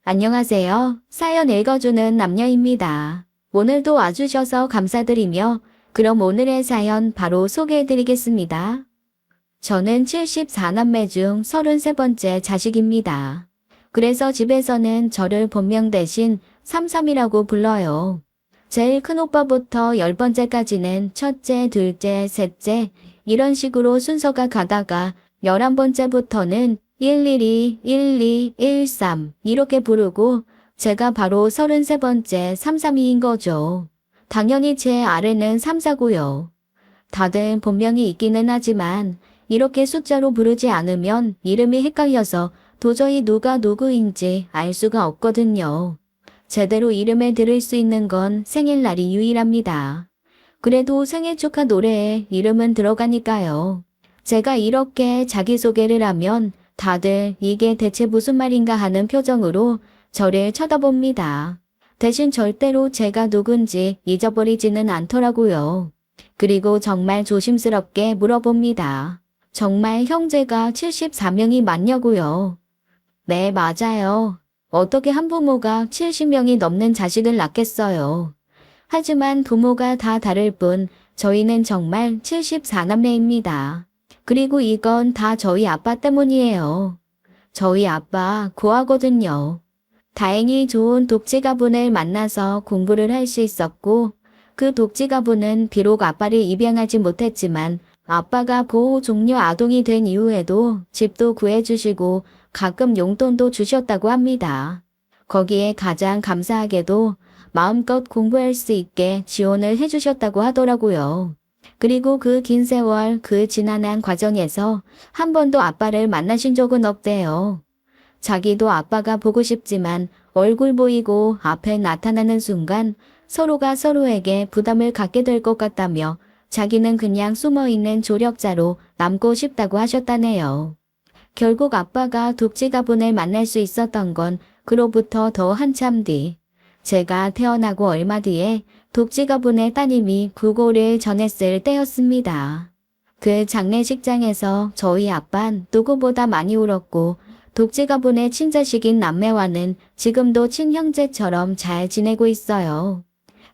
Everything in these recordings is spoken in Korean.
안녕하세요. 사연 읽어주는 남녀입니다. 오늘도 와주셔서 감사드리며 그럼 오늘의 사연 바로 소개해드리겠습니다. 저는 74남매 중 33번째 자식입니다. 그래서 집에서는 저를 본명 대신 삼삼이라고 불러요. 제일 큰 오빠부터 10번째까지는 첫째, 둘째, 셋째 이런 식으로 순서가 가다가 11번째부터는 112, 12, 13 이렇게 부르고 제가 바로 33번째 삼삼이인 거죠. 당연히 제 아래는 삼사고요. 다들 본명이 있기는 하지만 이렇게 숫자로 부르지 않으면 이름이 헷갈려서 도저히 누가 누구인지 알 수가 없거든요. 제대로 이름을 들을 수 있는 건 생일날이 유일합니다. 그래도 생일 축하 노래에 이름은 들어가니까요. 제가 이렇게 자기소개를 하면 다들 이게 대체 무슨 말인가 하는 표정으로 저를 쳐다봅니다. 대신 절대로 제가 누군지 잊어버리지는 않더라고요. 그리고 정말 조심스럽게 물어봅니다. 정말 형제가 74명이 맞냐고요? 네, 맞아요. 어떻게 한 부모가 70명이 넘는 자식을 낳겠어요. 하지만 부모가 다 다를 뿐 저희는 정말 74남매입니다. 그리고 이건 다 저희 아빠 때문이에요. 저희 아빠 고아거든요. 다행히 좋은 독지가분을 만나서 공부를 할 수 있었고 그 독지가분은 비록 아빠를 입양하지 못했지만 아빠가 보호 종료 아동이 된 이후에도 집도 구해주시고 가끔 용돈도 주셨다고 합니다. 거기에 가장 감사하게도 마음껏 공부할 수 있게 지원을 해주셨다고 하더라고요. 그리고 그 긴 세월 그 지난한 과정에서 한 번도 아빠를 만나신 적은 없대요. 자기도 아빠가 보고 싶지만 얼굴 보이고 앞에 나타나는 순간 서로가 서로에게 부담을 갖게 될 것 같다며 자기는 그냥 숨어있는 조력자로 남고 싶다고 하셨다네요. 결국 아빠가 독지가분을 만날 수 있었던 건 그로부터 더 한참 뒤 제가 태어나고 얼마 뒤에 독지가분의 따님이 구고를 전했을 때였습니다. 그 장례식장에서 저희 아빤 누구보다 많이 울었고 독지가분의 친자식인 남매와는 지금도 친형제처럼 잘 지내고 있어요.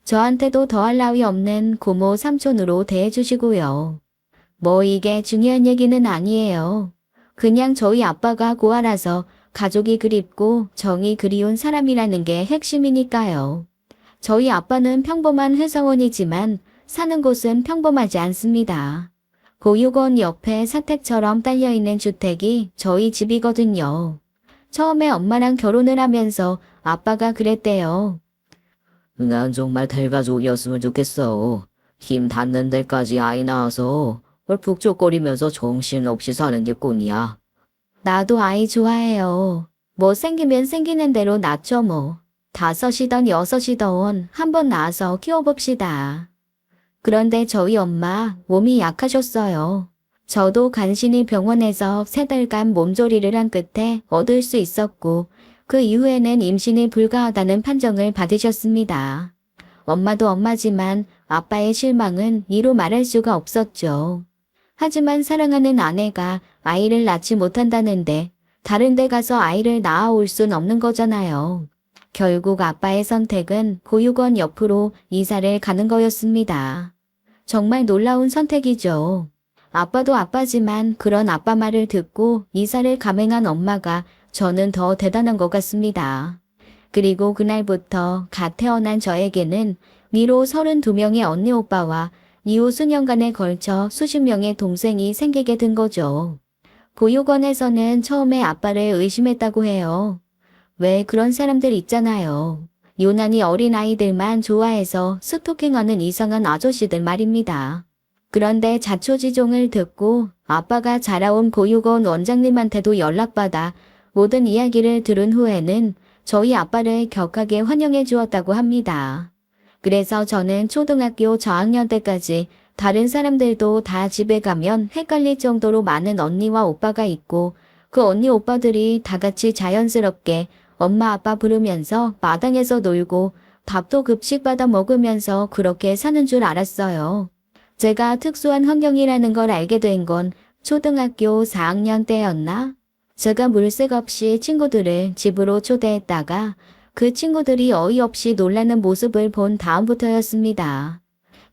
저한테도 더할 나위 없는 고모 삼촌으로 대해주시고요. 뭐 이게 중요한 얘기는 아니에요. 그냥 저희 아빠가 고아라서 가족이 그립고 정이 그리운 사람이라는 게 핵심이니까요. 저희 아빠는 평범한 회사원이지만 사는 곳은 평범하지 않습니다. 보육원 옆에 사택처럼 딸려있는 주택이 저희 집이거든요. 처음에 엄마랑 결혼을 하면서 아빠가 그랬대요. 난 정말 대가족이었으면 좋겠어. 힘 닿는 데까지 아이 낳아서 펄푹적거리면서 정신없이 사는 게 꿈이야. 나도 아이 좋아해요. 뭐 생기면 생기는 대로 낳죠 뭐. 5이던 6이던 한번 낳아서 키워봅시다. 그런데 저희 엄마 몸이 약하셨어요. 저도 간신히 병원에서 3달간 몸조리를 한 끝에 얻을 수 있었고 그 이후에는 임신이 불가하다는 판정을 받으셨습니다. 엄마도 엄마지만 아빠의 실망은 이루 말할 수가 없었죠. 하지만 사랑하는 아내가 아이를 낳지 못한다는데 다른 데 가서 아이를 낳아올 순 없는 거잖아요. 결국 아빠의 선택은 보육원 옆으로 이사를 가는 거였습니다. 정말 놀라운 선택이죠. 아빠도 아빠지만 그런 아빠 말을 듣고 이사를 감행한 엄마가 저는 더 대단한 것 같습니다. 그리고 그날부터 갓 태어난 저에게는 위로 32명의 언니 오빠와 이후 수년간에 걸쳐 수십 명의 동생이 생기게 된 거죠. 보육원에서는 처음에 아빠를 의심했다고 해요. 왜 그런 사람들 있잖아요. 유난히 어린 아이들만 좋아해서 스토킹하는 이상한 아저씨들 말입니다. 그런데 자초지종을 듣고 아빠가 자라온 보육원 원장님한테도 연락받아 모든 이야기를 들은 후에는 저희 아빠를 격하게 환영해 주었다고 합니다. 그래서 저는 초등학교 저학년 때까지 다른 사람들도 다 집에 가면 헷갈릴 정도로 많은 언니와 오빠가 있고 그 언니 오빠들이 다 같이 자연스럽게 엄마 아빠 부르면서 마당에서 놀고 밥도 급식 받아 먹으면서 그렇게 사는 줄 알았어요. 제가 특수한 환경이라는 걸 알게 된 건 초등학교 4학년 때였나? 제가 물색 없이 친구들을 집으로 초대했다가 그 친구들이 어이없이 놀라는 모습을 본 다음부터였습니다.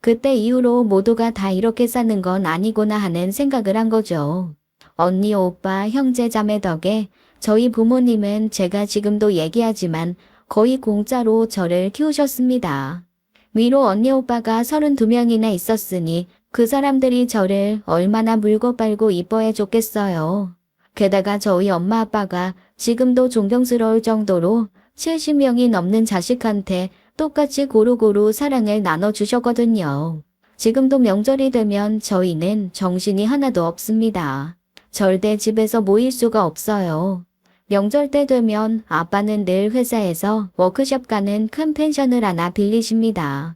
그때 이후로 모두가 다 이렇게 사는 건 아니구나 하는 생각을 한 거죠. 언니, 오빠, 형제, 자매 덕에 저희 부모님은 제가 지금도 얘기하지만 거의 공짜로 저를 키우셨습니다. 위로 언니, 오빠가 32명이나 있었으니 그 사람들이 저를 얼마나 물고 빨고 이뻐해 줬겠어요. 게다가 저희 엄마 아빠가 지금도 존경스러울 정도로 70명이 넘는 자식한테 똑같이 고루고루 사랑을 나눠주셨거든요. 지금도 명절이 되면 저희는 정신이 하나도 없습니다. 절대 집에서 모일 수가 없어요. 명절 때 되면 아빠는 늘 회사에서 워크숍 가는 큰 펜션을 하나 빌리십니다.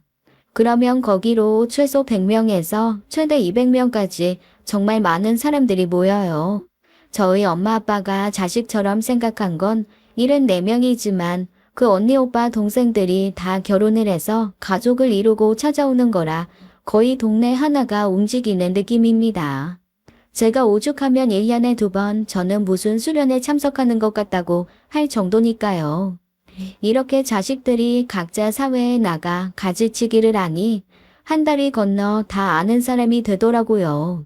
그러면 거기로 최소 100명에서 최대 200명까지 정말 많은 사람들이 모여요. 저희 엄마 아빠가 자식처럼 생각한 건 74명이지만 그 언니 오빠 동생들이 다 결혼을 해서 가족을 이루고 찾아오는 거라 거의 동네 하나가 움직이는 느낌입니다. 제가 오죽하면 1년에 2번 저는 무슨 수련회 참석하는 것 같다고 할 정도니까요. 이렇게 자식들이 각자 사회에 나가 가지치기를 하니 한 달이 건너 다 아는 사람이 되더라고요.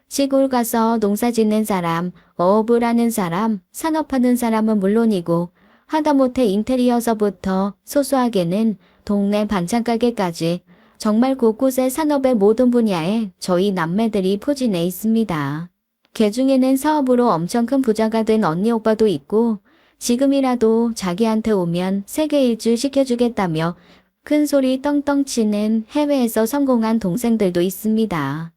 시골 가서 농사 짓는 사람, 어업을 하는 사람, 산업하는 사람은 물론이고 하다못해 인테리어서부터 소소하게는 동네 반찬가게까지 정말 곳곳의 산업의 모든 분야에 저희 남매들이 포진해 있습니다. 그 중에는 사업으로 엄청 큰 부자가 된 언니 오빠도 있고 지금이라도 자기한테 오면 세계 일주 시켜주겠다며 큰 소리 떵떵 치는 해외에서 성공한 동생들도 있습니다.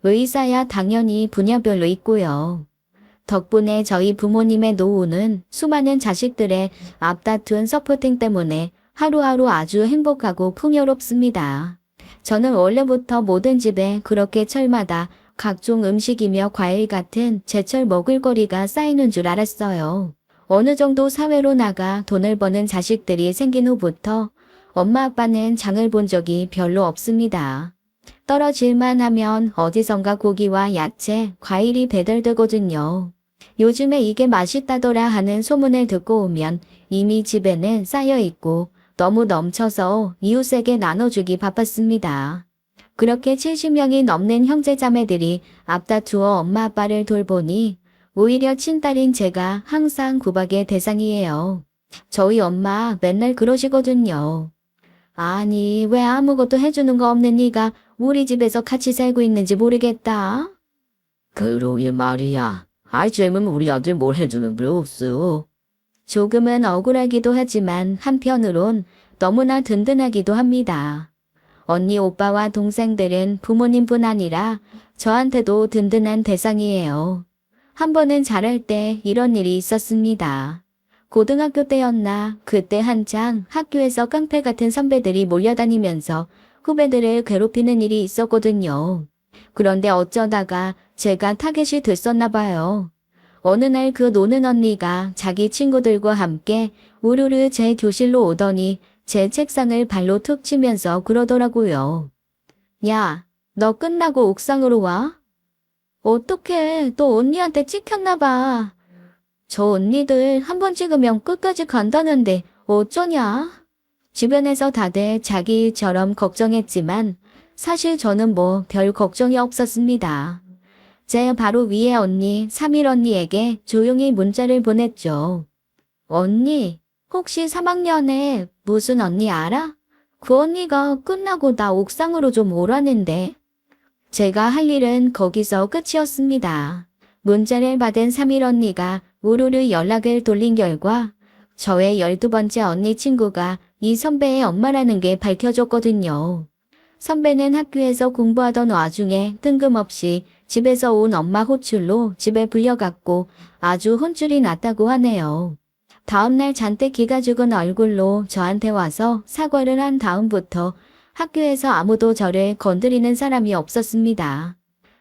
의사야 당연히 분야별로 있고요. 덕분에 저희 부모님의 노후는 수많은 자식들의 앞다툰 서포팅 때문에 하루하루 아주 행복하고 풍요롭습니다. 저는 원래부터 모든 집에 그렇게 철마다 각종 음식이며 과일 같은 제철 먹을거리가 쌓이는 줄 알았어요. 어느 정도 사회로 나가 돈을 버는 자식들이 생긴 후부터 엄마 아빠는 장을 본 적이 별로 없습니다. 떨어질만 하면 어디선가 고기와 야채, 과일이 배달되거든요. 요즘에 이게 맛있다더라 하는 소문을 듣고 오면 이미 집에는 쌓여 있고 너무 넘쳐서 이웃에게 나눠주기 바빴습니다. 그렇게 70명이 넘는 형제자매들이 앞다투어 엄마 아빠를 돌보니 오히려 친딸인 제가 항상 구박의 대상이에요. 저희 엄마 맨날 그러시거든요. 아니 왜 아무것도 해주는 거 없는 네가 우리 집에서 같이 살고 있는지 모르겠다. 그러게 말이야. 아이 쟤는 우리 아들 뭘 해주는 게 없어. 조금은 억울하기도 하지만 한편으론 너무나 든든하기도 합니다. 언니 오빠와 동생들은 부모님뿐 아니라 저한테도 든든한 대상이에요. 한 번은 잘할 때 이런 일이 있었습니다. 고등학교 때였나 그때 한창 학교에서 깡패 같은 선배들이 몰려다니면서 후배들을 괴롭히는 일이 있었거든요. 그런데 어쩌다가 제가 타겟이 됐었나 봐요. 어느 날 그 노는 언니가 자기 친구들과 함께 우르르 제 교실로 오더니 제 책상을 발로 툭 치면서 그러더라고요. 야, 너 끝나고 옥상으로 와? 어떡해, 너 언니한테 찍혔나 봐. 저 언니들 한 번 찍으면 끝까지 간다는데 어쩌냐? 주변에서 다들 자기 일처럼 걱정했지만 사실 저는 뭐 별 걱정이 없었습니다. 제 바로 위에 언니, 3일 언니에게 조용히 문자를 보냈죠. 언니, 혹시 3학년에 무슨 언니 알아? 그 언니가 끝나고 나 옥상으로 좀 오라는데. 제가 할 일은 거기서 끝이었습니다. 문자를 받은 3일 언니가 우르르 연락을 돌린 결과 저의 12번째 언니 친구가 이 선배의 엄마라는 게 밝혀졌거든요. 선배는 학교에서 공부하던 와중에 뜬금없이 집에서 온 엄마 호출로 집에 불려갔고 아주 혼쭐이 났다고 하네요. 다음날 잔뜩 기가 죽은 얼굴로 저한테 와서 사과를 한 다음부터 학교에서 아무도 저를 건드리는 사람이 없었습니다.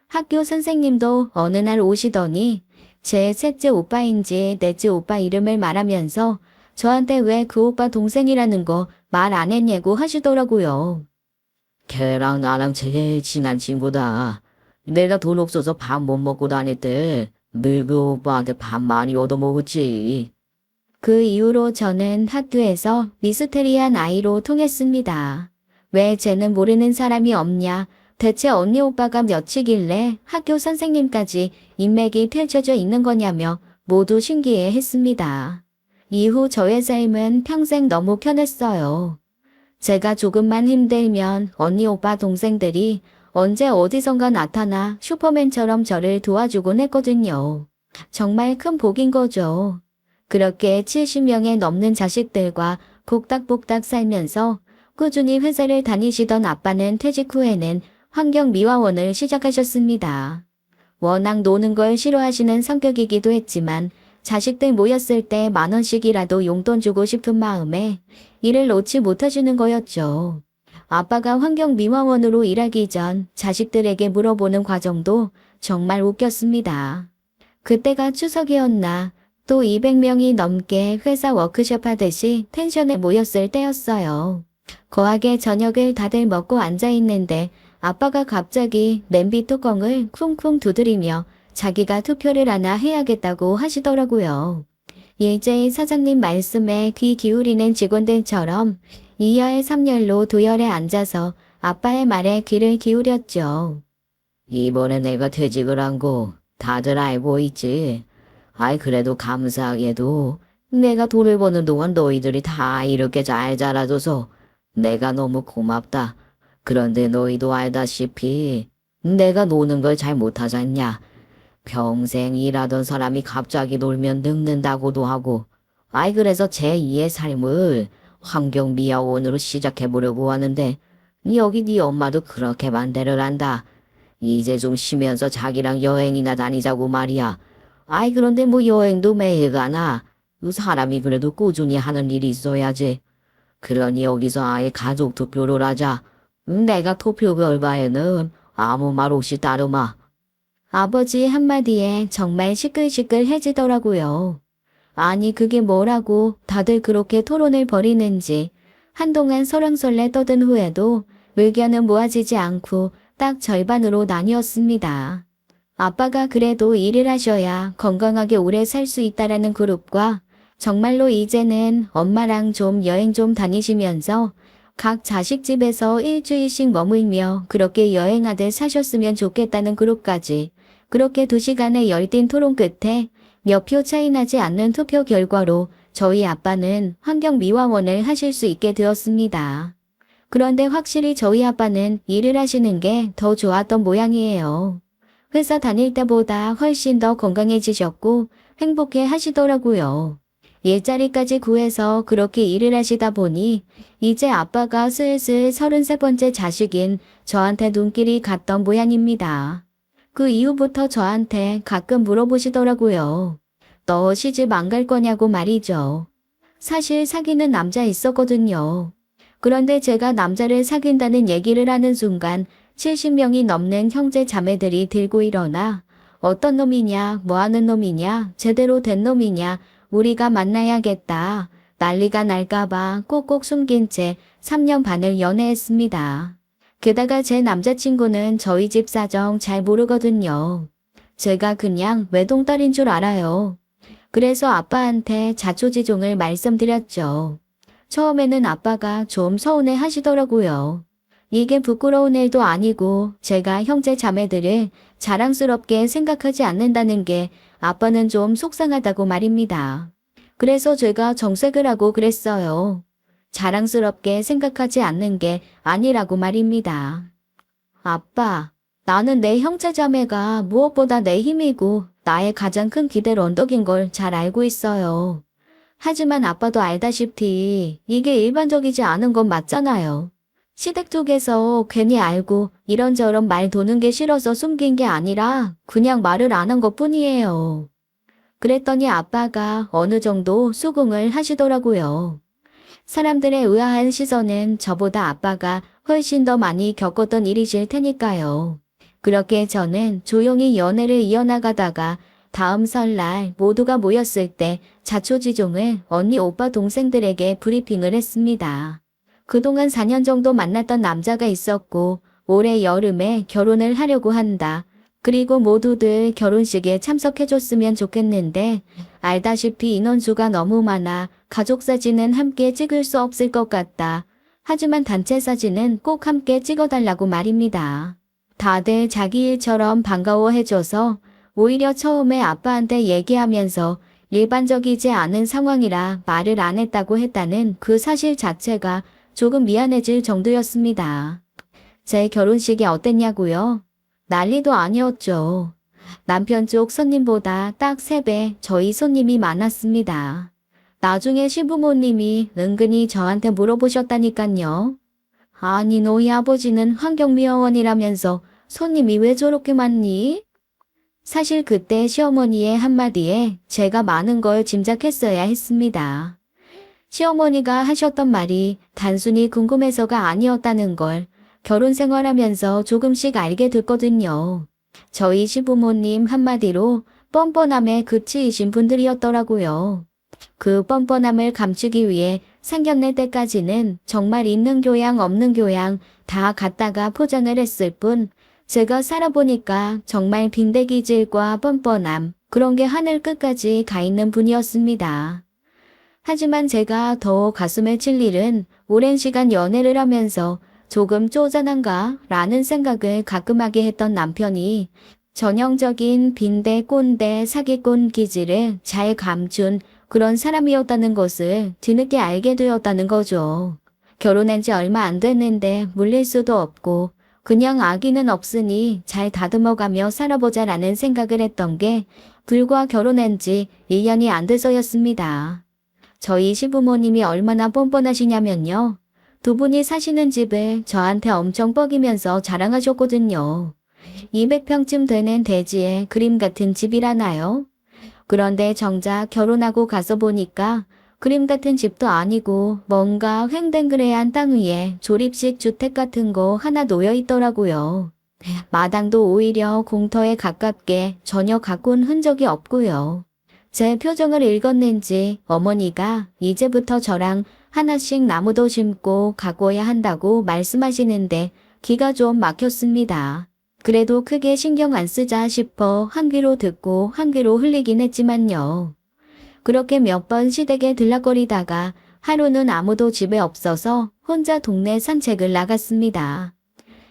학교 선생님도 어느 날 오시더니 제 셋째 오빠인지 넷째 오빠 이름을 말하면서 저한테 왜 그 오빠 동생이라는 거 말 안 했냐고 하시더라고요. 걔랑 나랑 제일 친한 친구다. 내가 돈 없어서 밥 못 먹고 다닐 때 늙은 오빠한테 밥 많이 얻어먹었지. 그 이후로 저는 학교에서 미스테리한 아이로 통했습니다. 왜 쟤는 모르는 사람이 없냐? 대체 언니 오빠가 몇이길래 학교 선생님까지 인맥이 펼쳐져 있는 거냐며 모두 신기해 했습니다. 이후 저의 삶은 평생 너무 편했어요. 제가 조금만 힘들면 언니 오빠 동생들이 언제 어디선가 나타나 슈퍼맨처럼 저를 도와주곤 했거든요. 정말 큰 복인 거죠. 그렇게 70명의 넘는 자식들과 복닥복닥 살면서 꾸준히 회사를 다니시던 아빠는 퇴직 후에는 환경미화원을 시작하셨습니다. 워낙 노는 걸 싫어하시는 성격이기도 했지만 자식들 모였을 때 10,000원씩이라도 용돈 주고 싶은 마음에 일을 놓지 못하시는 거였죠. 아빠가 환경미화원으로 일하기 전 자식들에게 물어보는 과정도 정말 웃겼습니다. 그때가 추석이었나 또 200명이 넘게 회사 워크숍 하듯이 펜션에 모였을 때였어요. 거하게 저녁을 다들 먹고 앉아있는데 아빠가 갑자기 냄비 뚜껑을 쿵쿵 두드리며 자기가 투표를 하나 해야겠다고 하시더라고요. 일제히 사장님 말씀에 귀 기울이는 직원들처럼 2열 3열로 도열에 앉아서 아빠의 말에 귀를 기울였죠. 이번에 내가 퇴직을 한 거 다들 알고 있지. 아이 그래도 감사하게도 내가 돈을 버는 동안 너희들이 다 이렇게 잘 자라줘서 내가 너무 고맙다. 그런데 너희도 알다시피 내가 노는 걸 잘 못하잖냐. 평생 일하던 사람이 갑자기 놀면 늙는다고도 하고 아이 그래서 제2의 삶을 환경미화원으로 시작해보려고 하는데 여기 네 엄마도 그렇게 반대를 한다. 이제 좀 쉬면서 자기랑 여행이나 다니자고 말이야. 아이 그런데 뭐 여행도 매일 가나? 사람이 그래도 꾸준히 하는 일이 있어야지. 그러니 여기서 아예 가족 투표를 하자. 내가 투표 결과에는 아무 말 없이 따르마. 아버지 한마디에 정말 시끌시끌해지더라고요. 아니 그게 뭐라고 다들 그렇게 토론을 벌이는지 한동안 설왕설래 떠든 후에도 의견은 모아지지 않고 딱 절반으로 나뉘었습니다. 아빠가 그래도 일을 하셔야 건강하게 오래 살 수 있다라는 그룹과 정말로 이제는 엄마랑 좀 여행 좀 다니시면서 각 자식 집에서 일주일씩 머물며 그렇게 여행하듯 사셨으면 좋겠다는 그룹까지 그렇게 2시간의 열띤 토론 끝에 몇 표 차이 나지 않는 투표 결과로 저희 아빠는 환경미화원을 하실 수 있게 되었습니다. 그런데 확실히 저희 아빠는 일을 하시는 게 더 좋았던 모양이에요. 회사 다닐 때보다 훨씬 더 건강해지셨고 행복해 하시더라고요. 일자리까지 구해서 그렇게 일을 하시다 보니 이제 아빠가 슬슬 33번째 자식인 저한테 눈길이 갔던 모양입니다. 그 이후부터 저한테 가끔 물어보시더라고요. 너 시집 안 갈 거냐고 말이죠. 사실 사귀는 남자 있었거든요. 그런데 제가 남자를 사귄다는 얘기를 하는 순간 70명이 넘는 형제 자매들이 들고 일어나 어떤 놈이냐, 뭐 하는 놈이냐, 제대로 된 놈이냐, 우리가 만나야겠다. 난리가 날까봐 꼭꼭 숨긴 채 3년 반을 연애했습니다. 게다가 제 남자친구는 저희 집 사정 잘 모르거든요. 제가 그냥 외동딸인 줄 알아요. 그래서 아빠한테 자초지종을 말씀드렸죠. 처음에는 아빠가 좀 서운해 하시더라고요. 이게 부끄러운 일도 아니고 제가 형제 자매들을 자랑스럽게 생각하지 않는다는 게 아빠는 좀 속상하다고 말입니다. 그래서 제가 정색을 하고 그랬어요. 자랑스럽게 생각하지 않는 게 아니라고 말입니다. 아빠, 나는 내 형제 자매가 무엇보다 내 힘이고 나의 가장 큰 기댈 언덕인 걸 잘 알고 있어요. 하지만 아빠도 알다시피 이게 일반적이지 않은 건 맞잖아요. 시댁 쪽에서 괜히 알고 이런저런 말 도는 게 싫어서 숨긴 게 아니라 그냥 말을 안 한 것뿐이에요. 그랬더니 아빠가 어느 정도 수긍을 하시더라고요. 사람들의 의아한 시선은 저보다 아빠가 훨씬 더 많이 겪었던 일이실 테니까요. 그렇게 저는 조용히 연애를 이어나가다가 다음 설날 모두가 모였을 때 자초지종을 언니 오빠 동생들에게 브리핑을 했습니다. 그동안 4년 정도 만났던 남자가 있었고 올해 여름에 결혼을 하려고 한다. 그리고 모두들 결혼식에 참석해줬으면 좋겠는데 알다시피 인원수가 너무 많아 가족 사진은 함께 찍을 수 없을 것 같다. 하지만 단체 사진은 꼭 함께 찍어달라고 말입니다. 다들 자기 일처럼 반가워해줘서 오히려 처음에 아빠한테 얘기하면서 일반적이지 않은 상황이라 말을 안 했다고 했다는 그 사실 자체가 조금 미안해질 정도였습니다. 제 결혼식이 어땠냐고요? 난리도 아니었죠. 남편 쪽 손님보다 딱 3배 저희 손님이 많았습니다. 나중에 시부모님이 은근히 저한테 물어보셨다니깐요. 아니 너희 아버지는 환경미화원이라면서 손님이 왜 저렇게 많니? 사실 그때 시어머니의 한마디에 제가 많은 걸 짐작했어야 했습니다. 시어머니가 하셨던 말이 단순히 궁금해서가 아니었다는 걸 결혼 생활하면서 조금씩 알게 됐거든요. 저희 시부모님 한마디로 뻔뻔함에 그치이신 분들이었더라고요. 그 뻔뻔함을 감추기 위해 상견례 때까지는 정말 있는 교양 없는 교양 다 갖다가 포장을 했을 뿐 제가 살아보니까 정말 빈대기질과 뻔뻔함 그런 게 하늘 끝까지 가 있는 분이었습니다. 하지만 제가 더 가슴에 칠 일은 오랜 시간 연애를 하면서 조금 쪼잔한가 라는 생각을 가끔 하게 했던 남편이 전형적인 빈대 꼰대 사기꾼 기질을 잘 감춘 그런 사람이었다는 것을 뒤늦게 알게 되었다는 거죠. 결혼한 지 얼마 안 됐는데 물릴 수도 없고 그냥 아기는 없으니 잘 다듬어가며 살아보자라는 생각을 했던 게 불과 결혼한 지 1년이 안 돼서였습니다. 저희 시부모님이 얼마나 뻔뻔하시냐면요. 2분이 사시는 집을 저한테 엄청 뻐기면서 자랑하셨거든요. 200평쯤 되는 대지에 그림 같은 집이라나요? 그런데 정작 결혼하고 가서 보니까 그림 같은 집도 아니고 뭔가 횡댕그레한 땅 위에 조립식 주택 같은 거 하나 놓여 있더라고요. 마당도 오히려 공터에 가깝게 전혀 가꾼 흔적이 없고요. 제 표정을 읽었는지 어머니가 이제부터 저랑 하나씩 나무도 심고 가꿔야 한다고 말씀하시는데 기가 좀 막혔습니다. 그래도 크게 신경 안 쓰자 싶어 한 귀로 듣고 한 귀로 흘리긴 했지만요. 그렇게 몇 번 시댁에 들락거리다가 하루는 아무도 집에 없어서 혼자 동네 산책을 나갔습니다.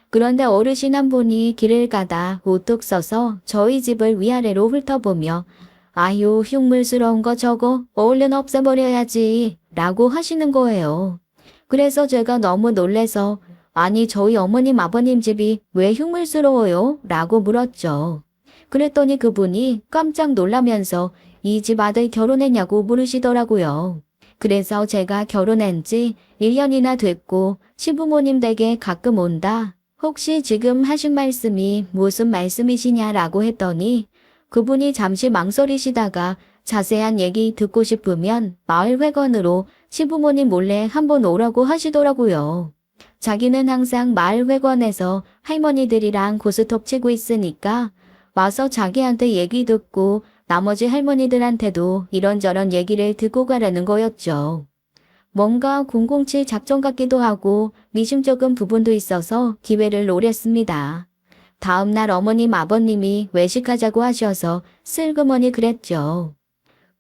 그런데 어르신 한 분이 길을 가다 우뚝 서서 저희 집을 위아래로 훑어보며 아유 흉물스러운 거 저거 얼른 없애버려야지 라고 하시는 거예요. 그래서 제가 너무 놀래서 아니 저희 어머님 아버님 집이 왜 흉물스러워요? 라고 물었죠. 그랬더니 그분이 깜짝 놀라면서 이 집 아들 결혼했냐고 물으시더라고요. 그래서 제가 결혼한 지 1년이나 됐고 시부모님 댁에 가끔 온다. 혹시 지금 하신 말씀이 무슨 말씀이시냐라고 했더니 그분이 잠시 망설이시다가 자세한 얘기 듣고 싶으면 마을회관으로 시부모님 몰래 한번 오라고 하시더라고요. 자기는 항상 마을회관에서 할머니들이랑 고스톱 치고 있으니까 와서 자기한테 얘기 듣고 나머지 할머니들한테도 이런저런 얘기를 듣고 가라는 거였죠. 뭔가 007 작전 같기도 하고 미심쩍은 부분도 있어서 기회를 노렸습니다. 다음 날 어머님 아버님이 외식하자고 하셔서 슬그머니 그랬죠.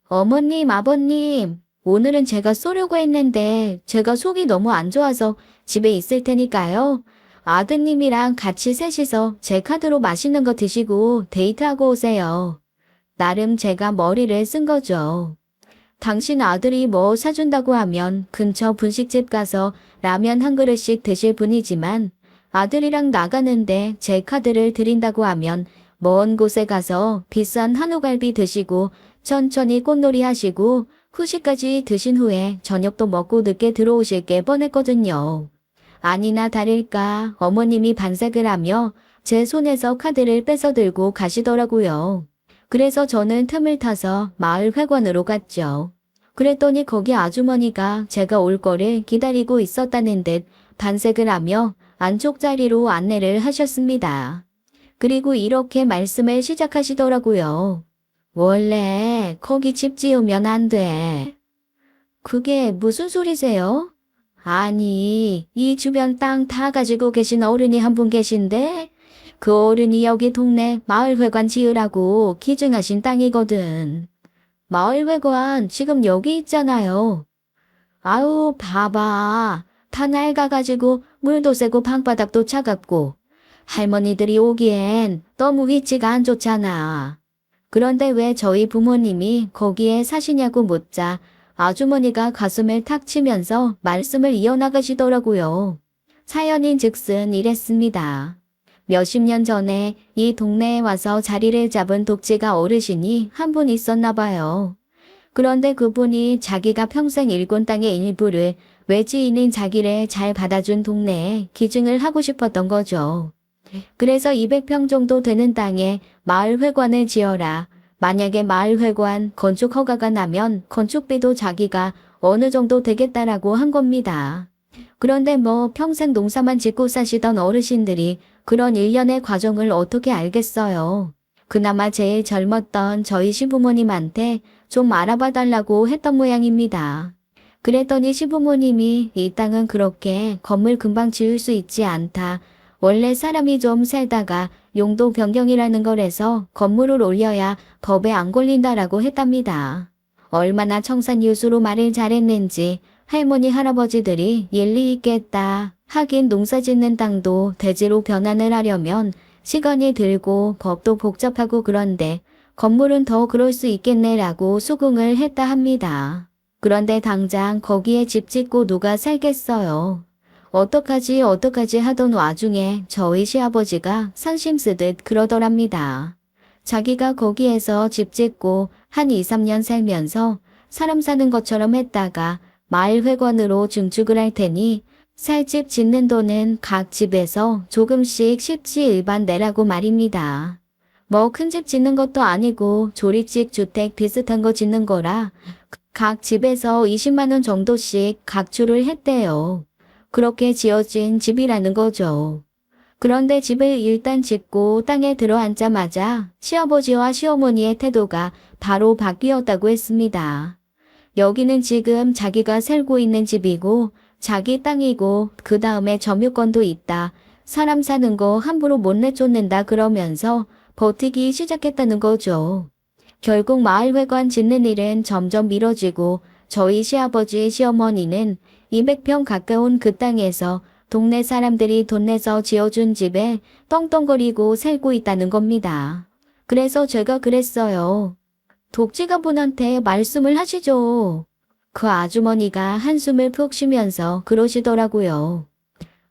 어머님 아버님 오늘은 제가 쏘려고 했는데 제가 속이 너무 안 좋아서 집에 있을 테니까요. 아드님이랑 같이 셋이서 제 카드로 맛있는 거 드시고 데이트하고 오세요. 나름 제가 머리를 쓴 거죠. 당신 아들이 뭐 사준다고 하면 근처 분식집 가서 라면 한 그릇씩 드실 분이지만 아들이랑 나가는데 제 카드를 드린다고 하면 먼 곳에 가서 비싼 한우갈비 드시고 천천히 꽃놀이 하시고 후식까지 드신 후에 저녁도 먹고 늦게 들어오실 게 뻔했거든요. 아니나 다를까 어머님이 반색을 하며 제 손에서 카드를 뺏어 들고 가시더라고요. 그래서 저는 틈을 타서 마을 회관으로 갔죠. 그랬더니 거기 아주머니가 제가 올 거를 기다리고 있었다는 듯 반색을 하며 안쪽 자리로 안내를 하셨습니다. 그리고 이렇게 말씀을 시작하시더라고요. 원래 거기 집 지으면 안 돼. 그게 무슨 소리세요? 아니, 이 주변 땅 다 가지고 계신 어른이 한 분 계신데 그 어른이 여기 동네 마을회관 지으라고 기증하신 땅이거든. 마을회관 지금 여기 있잖아요. 아우, 봐봐. 다 낡아가지고 물도 새고 방바닥도 차갑고 할머니들이 오기엔 너무 위치가 안 좋잖아. 그런데 왜 저희 부모님이 거기에 사시냐고 묻자 아주머니가 가슴을 탁 치면서 말씀을 이어나가시더라고요. 사연인 즉슨 이랬습니다. 몇십 년 전에 이 동네에 와서 자리를 잡은 독지가 어르신이 한 분 있었나 봐요. 그런데 그분이 자기가 평생 일군 땅의 일부를 외지인인 자기를 잘 받아준 동네에 기증을 하고 싶었던 거죠. 그래서 200평 정도 되는 땅에 마을회관을 지어라. 만약에 마을회관 건축 허가가 나면 건축비도 자기가 어느 정도 되겠다라고 한 겁니다. 그런데 뭐 평생 농사만 짓고 사시던 어르신들이 그런 일련의 과정을 어떻게 알겠어요. 그나마 제일 젊었던 저희 시부모님한테 좀 알아봐 달라고 했던 모양입니다. 그랬더니 시부모님이 이 땅은 그렇게 건물 금방 지을 수 있지 않다. 원래 사람이 좀 살다가 용도 변경이라는 거라서 건물을 올려야 법에 안 걸린다라고 했답니다. 얼마나 청산유수로 말을 잘했는지 할머니 할아버지들이 일리 있겠다. 하긴 농사 짓는 땅도 대지로 변환을 하려면 시간이 들고 법도 복잡하고 그런데 건물은 더 그럴 수 있겠네라고 수긍을 했다 합니다. 그런데 당장 거기에 집 짓고 누가 살겠어요. 어떡하지 하던 와중에 저희 시아버지가 산심 쓰듯 그러더랍니다. 자기가 거기에서 집 짓고 한 2, 3년 살면서 사람 사는 것처럼 했다가 마을회관으로 증축을 할 테니 살 집 짓는 돈은 각 집에서 조금씩 십시일반 내라고 말입니다. 뭐 큰 집 짓는 것도 아니고 조립식 주택 비슷한 거 짓는 거라 각 집에서 20만 원 정도씩 각출을 했대요. 그렇게 지어진 집이라는 거죠. 그런데 집을 일단 짓고 땅에 들어앉자마자 시아버지와 시어머니의 태도가 바로 바뀌었다고 했습니다. 여기는 지금 자기가 살고 있는 집이고 자기 땅이고 그 다음에 점유권도 있다. 사람 사는 거 함부로 못 내쫓는다 그러면서 버티기 시작했다는 거죠. 결국 마을회관 짓는 일은 점점 미뤄지고 저희 시아버지 시어머니는 200평 가까운 그 땅에서 동네 사람들이 돈 내서 지어준 집에 떵떵거리고 살고 있다는 겁니다. 그래서 제가 그랬어요. 독지가분한테 말씀을 하시죠. 그 아주머니가 한숨을 푹 쉬면서 그러시더라고요.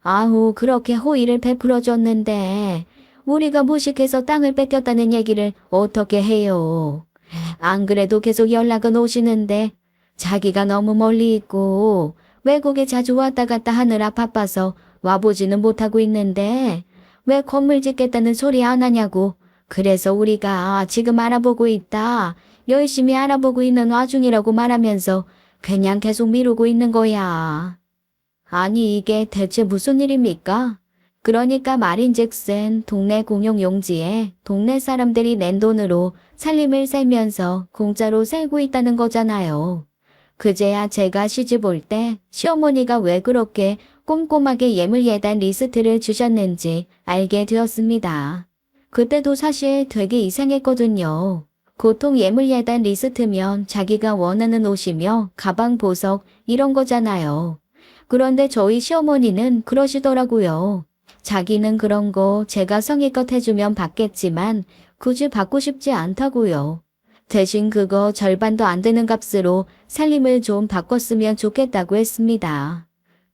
아우, 그렇게 호의를 베풀어줬는데 우리가 무식해서 땅을 뺏겼다는 얘기를 어떻게 해요. 안 그래도 계속 연락은 오시는데 자기가 너무 멀리 있고 외국에 자주 왔다 갔다 하느라 바빠서 와보지는 못하고 있는데 왜 건물 짓겠다는 소리 안 하냐고. 그래서 우리가 지금 알아보고 있다. 열심히 알아보고 있는 와중이라고 말하면서 그냥 계속 미루고 있는 거야. 아니 이게 대체 무슨 일입니까? 그러니까 말인즉슨 동네 공용용지에 동네 사람들이 낸 돈으로 살림을 살면서 공짜로 살고 있다는 거잖아요. 그제야 제가 시집 올 때 시어머니가 왜 그렇게 꼼꼼하게 예물예단 리스트를 주셨는지 알게 되었습니다. 그때도 사실 되게 이상했거든요. 보통 예물예단 리스트면 자기가 원하는 옷이며 가방, 보석 이런 거잖아요. 그런데 저희 시어머니는 그러시더라고요. 자기는 그런 거 제가 성의껏 해주면 받겠지만 굳이 받고 싶지 않다고요. 대신 그거 절반도 안 되는 값으로 살림을 좀 바꿨으면 좋겠다고 했습니다.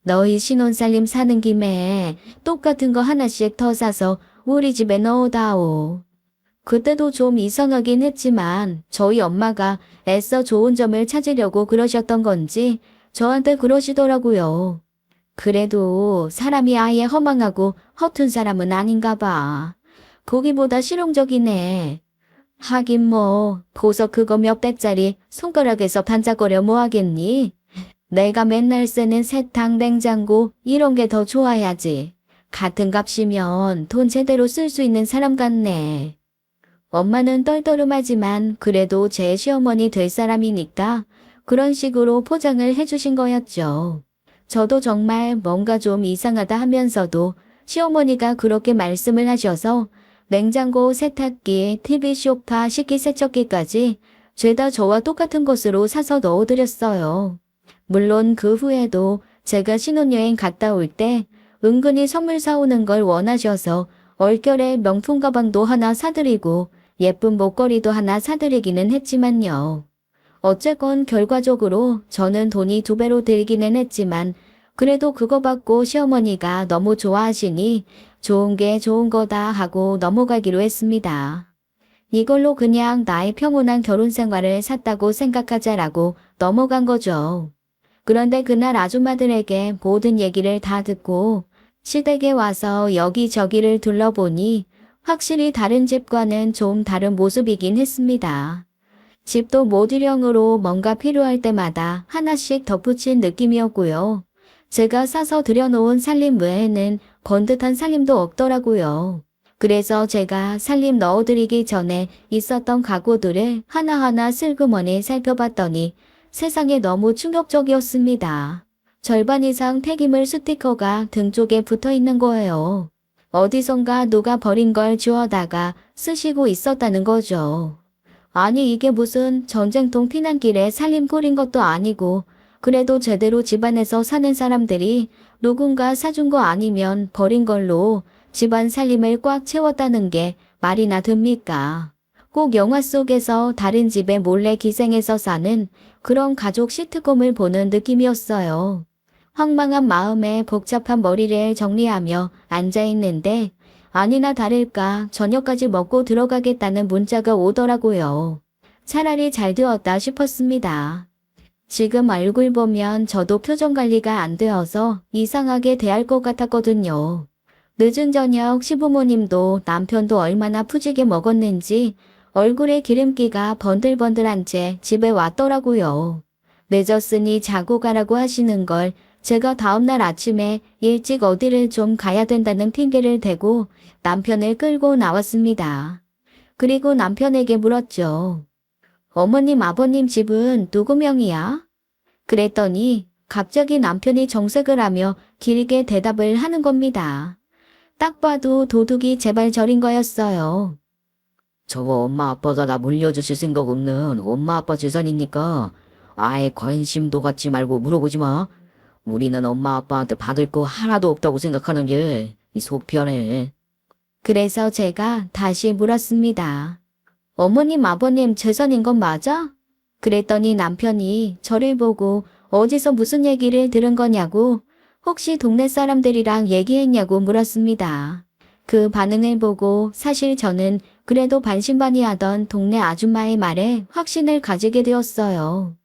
너희 신혼살림 사는 김에 똑같은 거 하나씩 더 사서 우리 집에 넣어다오. 그때도 좀 이상하긴 했지만 저희 엄마가 애써 좋은 점을 찾으려고 그러셨던 건지 저한테 그러시더라고요. 그래도 사람이 아예 허망하고 허튼 사람은 아닌가 봐. 거기보다 실용적이네. 하긴 뭐 보석 그거 몇백짜리 손가락에서 반짝거려 뭐 하겠니? 내가 맨날 쓰는 세탁, 냉장고 이런 게 더 좋아야지. 같은 값이면 돈 제대로 쓸 수 있는 사람 같네. 엄마는 떨떠름하지만 그래도 제 시어머니 될 사람이니까 그런 식으로 포장을 해주신 거였죠. 저도 정말 뭔가 좀 이상하다 하면서도 시어머니가 그렇게 말씀을 하셔서 냉장고, 세탁기, TV, 소파, 식기세척기까지 죄다 저와 똑같은 것으로 사서 넣어드렸어요. 물론 그 후에도 제가 신혼여행 갔다 올 때 은근히 선물 사오는 걸 원하셔서 얼결에 명품 가방도 하나 사드리고 예쁜 목걸이도 하나 사드리기는 했지만요. 어쨌건 결과적으로 저는 돈이 2배로 들기는 했지만 그래도 그거 받고 시어머니가 너무 좋아하시니 좋은 게 좋은 거다 하고 넘어가기로 했습니다. 이걸로 그냥 나의 평온한 결혼 생활을 샀다고 생각하자라고 넘어간 거죠. 그런데 그날 아줌마들에게 모든 얘기를 다 듣고 시댁에 와서 여기저기를 둘러보니 확실히 다른 집과는 좀 다른 모습이긴 했습니다. 집도 모듈형으로 뭔가 필요할 때마다 하나씩 덧붙인 느낌이었고요. 제가 사서 들여놓은 살림 외에는 번듯한 살림도 없더라고요. 그래서 제가 살림 넣어드리기 전에 있었던 가구들을 하나하나 슬그머니 살펴봤더니 세상에 너무 충격적이었습니다. 절반 이상 폐기물 스티커가 등 쪽에 붙어 있는 거예요. 어디선가 누가 버린 걸 주워다가 쓰시고 있었다는 거죠. 아니 이게 무슨 전쟁통 피난길에 살림 꾸린 것도 아니고 그래도 제대로 집안에서 사는 사람들이 누군가 사준 거 아니면 버린 걸로 집안 살림을 꽉 채웠다는 게 말이나 됩니까? 꼭 영화 속에서 다른 집에 몰래 기생해서 사는 그런 가족 시트콤을 보는 느낌이었어요. 황망한 마음에 복잡한 머리를 정리하며 앉아있는데 아니나 다를까 저녁까지 먹고 들어가겠다는 문자가 오더라고요. 차라리 잘 되었다 싶었습니다. 지금 얼굴 보면 저도 표정 관리가 안 되어서 이상하게 대할 것 같았거든요. 늦은 저녁 시부모님도 남편도 얼마나 푸지게 먹었는지 얼굴에 기름기가 번들번들한 채 집에 왔더라고요. 늦었으니 자고 가라고 하시는 걸 제가 다음날 아침에 일찍 어디를 좀 가야 된다는 핑계를 대고 남편을 끌고 나왔습니다. 그리고 남편에게 물었죠. 어머님, 아버님 집은 누구 명이야? 그랬더니 갑자기 남편이 정색을 하며 길게 대답을 하는 겁니다. 딱 봐도 도둑이 제발 저린 거였어요. 저거 엄마 아빠가 나 물려주실 생각 없는 엄마 아빠 재산이니까 아예 관심도 갖지 말고 물어보지 마. 우리는 엄마 아빠한테 받을 거 하나도 없다고 생각하는 게 속 편해. 그래서 제가 다시 물었습니다. 어머님, 아버님 재산인 건 맞아? 그랬더니 남편이 저를 보고 어디서 무슨 얘기를 들은 거냐고 혹시 동네 사람들이랑 얘기했냐고 물었습니다. 그 반응을 보고 사실 저는 그래도 반신반의하던 동네 아줌마의 말에 확신을 가지게 되었어요.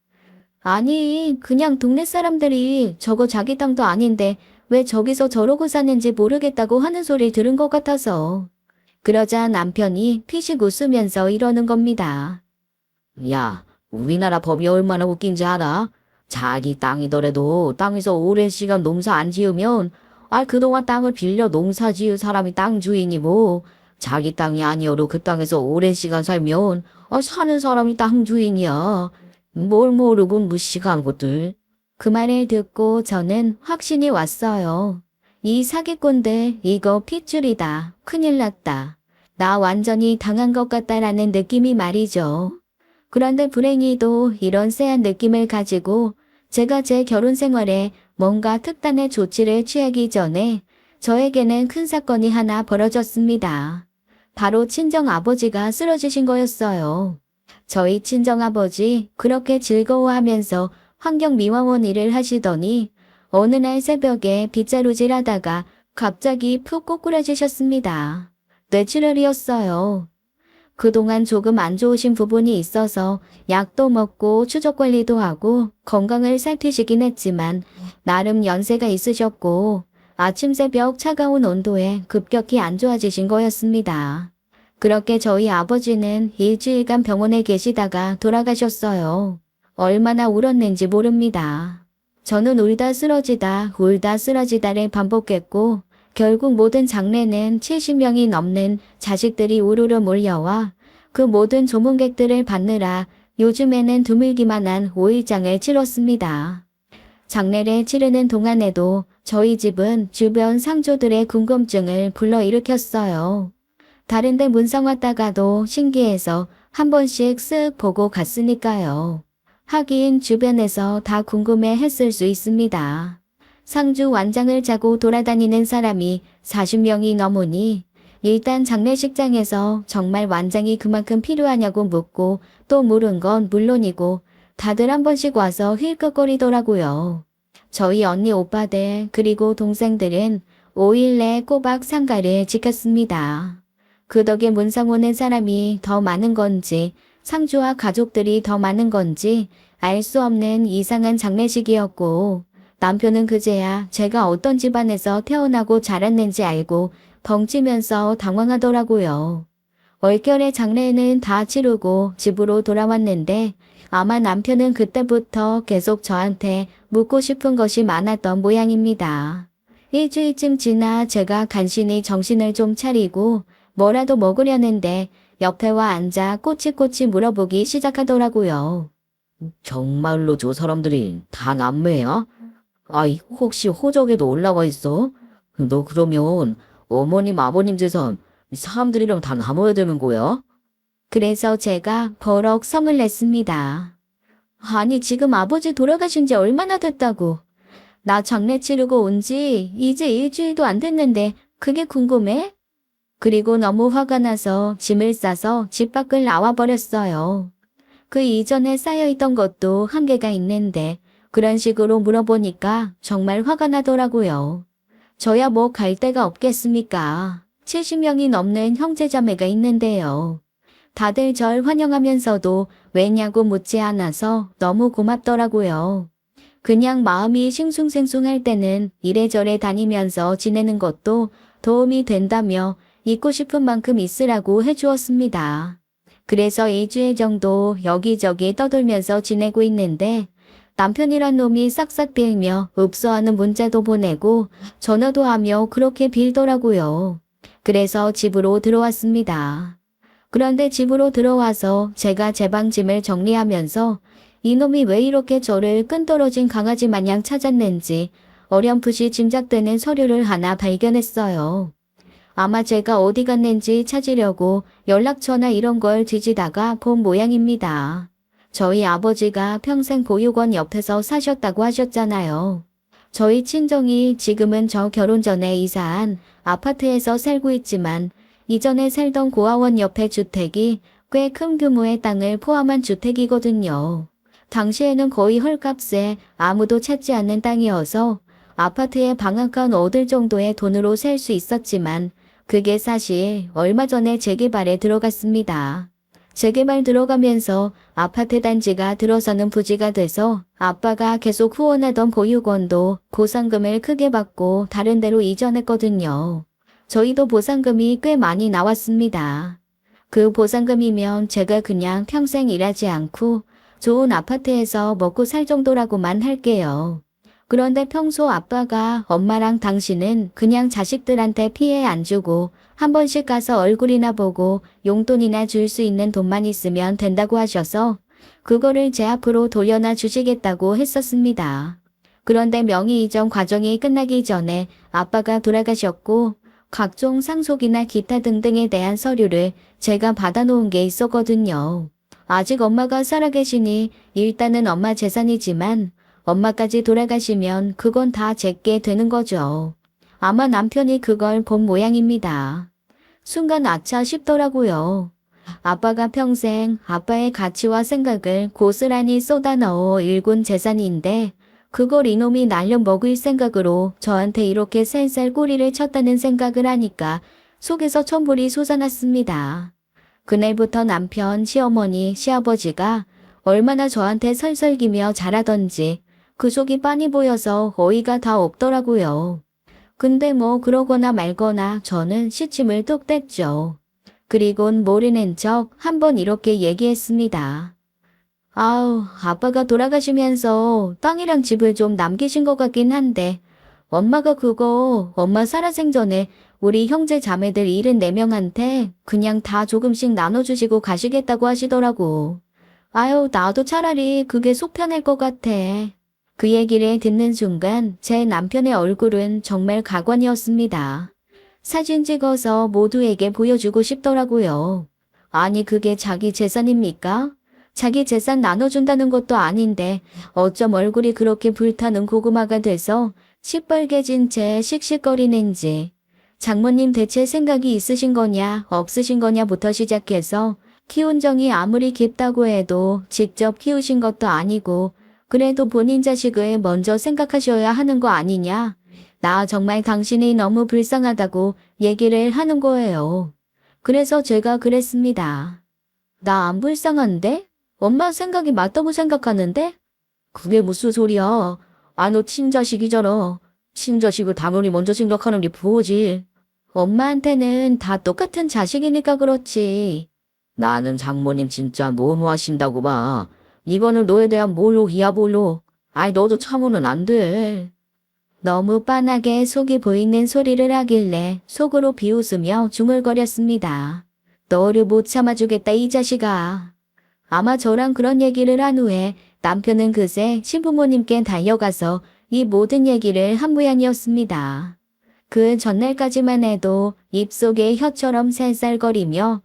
아니, 그냥 동네 사람들이 저거 자기 땅도 아닌데 왜 저기서 저러고 사는지 모르겠다고 하는 소리 들은 것 같아서. 그러자 남편이 피식 웃으면서 이러는 겁니다. 야, 우리나라 법이 얼마나 웃긴지 알아? 자기 땅이더라도 땅에서 오랜 시간 농사 안 지으면 그동안 땅을 빌려 농사 지을 사람이 땅 주인이 뭐 자기 땅이 아니어도 그 땅에서 오랜 시간 살면 사는 사람이 땅 주인이야. 뭘 모르고 무식한 것들. 그 말을 듣고 저는 확신이 왔어요. 이 사기꾼들 이거 핏줄이다. 큰일 났다. 나 완전히 당한 것 같다라는 느낌이 말이죠. 그런데 불행히도 이런 쎄한 느낌을 가지고 제가 제 결혼 생활에 뭔가 특단의 조치를 취하기 전에 저에게는 큰 사건이 하나 벌어졌습니다. 바로 친정아버지가 쓰러지신 거였어요. 저희 친정아버지 그렇게 즐거워하면서 환경미화원 일을 하시더니 어느 날 새벽에 빗자루질 하다가 갑자기 푹 꼬꾸라지셨습니다. 뇌출혈이었어요. 그동안 조금 안 좋으신 부분이 있어서 약도 먹고 추적 관리도 하고 건강을 살피시긴 했지만 나름 연세가 있으셨고 아침 새벽 차가운 온도에 급격히 안 좋아지신 거였습니다. 그렇게 저희 아버지는 일주일간 병원에 계시다가 돌아가셨어요. 얼마나 울었는지 모릅니다. 저는 울다 쓰러지다를 반복했고 결국 모든 장례는 70명이 넘는 자식들이 우르르 몰려와 그 모든 조문객들을 받느라 요즘에는 드물기만 한 5일장을 치렀습니다. 장례를 치르는 동안에도 저희 집은 주변 상조들의 궁금증을 불러일으켰어요. 다른데 문상 왔다가도 신기해서 한 번씩 쓱 보고 갔으니까요. 하긴 주변에서 다 궁금해 했을 수 있습니다. 상주 완장을 짜고 돌아다니는 사람이 40명이 넘으니 일단 장례식장에서 정말 완장이 그만큼 필요하냐고 묻고 또 물은 건 물론이고 다들 한 번씩 와서 힐끗거리더라고요. 저희 언니 오빠들 그리고 동생들은 5일 내 꼬박 상가를 지켰습니다. 그 덕에 문상 오는 사람이 더 많은 건지 상주와 가족들이 더 많은 건지 알 수 없는 이상한 장례식이었고 남편은 그제야 제가 어떤 집안에서 태어나고 자랐는지 알고 벙찌면서 당황하더라고요. 얼결에 장례는 다 치르고 집으로 돌아왔는데 아마 남편은 그때부터 계속 저한테 묻고 싶은 것이 많았던 모양입니다. 일주일쯤 지나 제가 간신히 정신을 좀 차리고 뭐라도 먹으려는데 옆에 와 앉아 꼬치꼬치 물어보기 시작하더라고요. 정말로 저 사람들이 다 남매야? 아이, 혹시 호적에도 올라와 있어? 너 그러면 어머님, 아버님 재산 사람들이랑 다 나눠야 되는 거야? 그래서 제가 버럭 성을 냈습니다. 아니 지금 아버지 돌아가신 지 얼마나 됐다고. 나 장례 치르고 온 지 이제 일주일도 안 됐는데 그게 궁금해? 그리고 너무 화가 나서 짐을 싸서 집 밖을 나와버렸어요. 그 이전에 쌓여있던 것도 한계가 있는데 그런 식으로 물어보니까 정말 화가 나더라고요. 저야 뭐 갈 데가 없겠습니까? 70명이 넘는 형제자매가 있는데요. 다들 절 환영하면서도 왜냐고 묻지 않아서 너무 고맙더라고요. 그냥 마음이 싱숭생숭할 때는 이래저래 다니면서 지내는 것도 도움이 된다며 있고 싶은 만큼 있으라고 해주었습니다. 그래서 일주일 정도 여기저기 떠돌면서 지내고 있는데 남편이란 놈이 싹싹 빌며 읍소하는 문자도 보내고 전화도 하며 그렇게 빌더라고요. 그래서 집으로 들어왔습니다. 그런데 집으로 들어와서 제가 제 방 짐을 정리하면서 이놈이 왜 이렇게 저를 끈떨어진 강아지 마냥 찾았는지 어렴풋이 짐작되는 서류를 하나 발견했어요. 아마 제가 어디 갔는지 찾으려고 연락처나 이런 걸 뒤지다가 본 모양입니다. 저희 아버지가 평생 보육원 옆에서 사셨다고 하셨잖아요. 저희 친정이 지금은 저 결혼 전에 이사한 아파트에서 살고 있지만 이전에 살던 고아원 옆에 주택이 꽤 큰 규모의 땅을 포함한 주택이거든요. 당시에는 거의 헐값에 아무도 찾지 않는 땅이어서 아파트에 방 한 칸 얻을 정도의 돈으로 살 수 있었지만 그게 사실 얼마 전에 재개발에 들어갔습니다. 재개발 들어가면서 아파트 단지가 들어서는 부지가 돼서 아빠가 계속 후원하던 보육원도 보상금을 크게 받고 다른 데로 이전했거든요. 저희도 보상금이 꽤 많이 나왔습니다. 그 보상금이면 제가 그냥 평생 일하지 않고 좋은 아파트에서 먹고 살 정도라고만 할게요. 그런데 평소 아빠가 엄마랑 당신은 그냥 자식들한테 피해 안 주고 한 번씩 가서 얼굴이나 보고 용돈이나 줄 수 있는 돈만 있으면 된다고 하셔서 그거를 제 앞으로 돌려놔 주시겠다고 했었습니다. 그런데 명의 이전 과정이 끝나기 전에 아빠가 돌아가셨고 각종 상속이나 기타 등등에 대한 서류를 제가 받아놓은 게 있었거든요. 아직 엄마가 살아계시니 일단은 엄마 재산이지만 엄마까지 돌아가시면 그건 다 제게 되는 거죠. 아마 남편이 그걸 본 모양입니다. 순간 아차 싶더라고요. 아빠가 평생 아빠의 가치와 생각을 고스란히 쏟아넣어 일군 재산인데 그걸 이놈이 날려먹을 생각으로 저한테 이렇게 살살 꼬리를 쳤다는 생각을 하니까 속에서 천불이 솟아났습니다. 그날부터 남편, 시어머니, 시아버지가 얼마나 저한테 설설기며 잘하던지 그 속이 빤히 보여서 어이가 다 없더라고요. 근데 뭐 그러거나 말거나 저는 시침을 뚝 뗐죠. 그리곤 모르는 척 한번 이렇게 얘기했습니다. 아우, 아빠가 돌아가시면서 땅이랑 집을 좀 남기신 것 같긴 한데 엄마가 그거 엄마 살아생전에 우리 형제 자매들 74명한테 그냥 다 조금씩 나눠주시고 가시겠다고 하시더라고. 아유, 나도 차라리 그게 속 편할 것 같아. 그 얘기를 듣는 순간 제 남편의 얼굴은 정말 가관이었습니다. 사진 찍어서 모두에게 보여주고 싶더라고요. 아니 그게 자기 재산입니까? 자기 재산 나눠준다는 것도 아닌데 어쩜 얼굴이 그렇게 불타는 고구마가 돼서 시뻘개진 채 씩씩거리는지. 장모님 대체 생각이 있으신 거냐 없으신 거냐부터 시작해서 키운 정이 아무리 깊다고 해도 직접 키우신 것도 아니고 그래도 본인 자식을 먼저 생각하셔야 하는 거 아니냐. 나 정말 당신이 너무 불쌍하다고 얘기를 하는 거예요. 그래서 제가 그랬습니다. 나 안 불쌍한데? 엄마 생각이 맞다고 생각하는데? 그게 무슨 소리야. 아, 너 친자식이잖아. 친자식을 당연히 먼저 생각하는 게 부호지. 엄마한테는 다 똑같은 자식이니까 그렇지. 나는 장모님 진짜 너무하신다고 봐. 이거는 너에 대한 모욕이야 모욕. 아이 너도 참으면 안 돼. 너무 빤하게 속이 보이는 소리를 하길래 속으로 비웃으며 중얼거렸습니다. 너를 못 참아주겠다 이 자식아. 아마 저랑 그런 얘기를 한 후에 남편은 그새 신부모님께 달려가서 이 모든 얘기를 한 모양이었습니다. 그 전날까지만 해도 입속에 혀처럼 살살거리며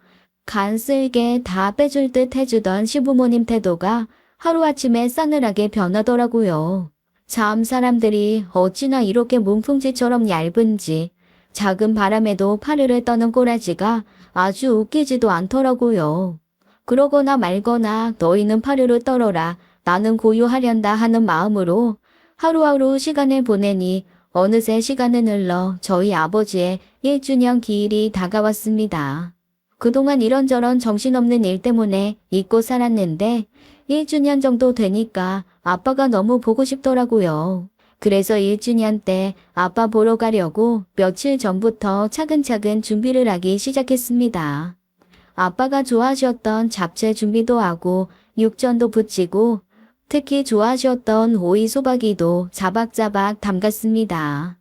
간쓸게 다 빼줄 듯 해주던 시부모님 태도가 하루아침에 싸늘하게 변하더라고요. 참 사람들이 어찌나 이렇게 문풍지처럼 얇은지 작은 바람에도 파르르 떠는 꼬라지가 아주 웃기지도 않더라고요. 그러거나 말거나 너희는 파르르 떨어라 나는 고요하련다 하는 마음으로 하루하루 시간을 보내니 어느새 시간은 흘러 저희 아버지의 1주년 기일이 다가왔습니다. 그동안 이런저런 정신없는 일 때문에 잊고 살았는데 1주년 정도 되니까 아빠가 너무 보고 싶더라고요. 그래서 1주년 때 아빠 보러 가려고 며칠 전부터 차근차근 준비를 하기 시작했습니다. 아빠가 좋아하셨던 잡채 준비도 하고 육전도 부치고 특히 좋아하셨던 오이 소박이도 자박자박 담갔습니다.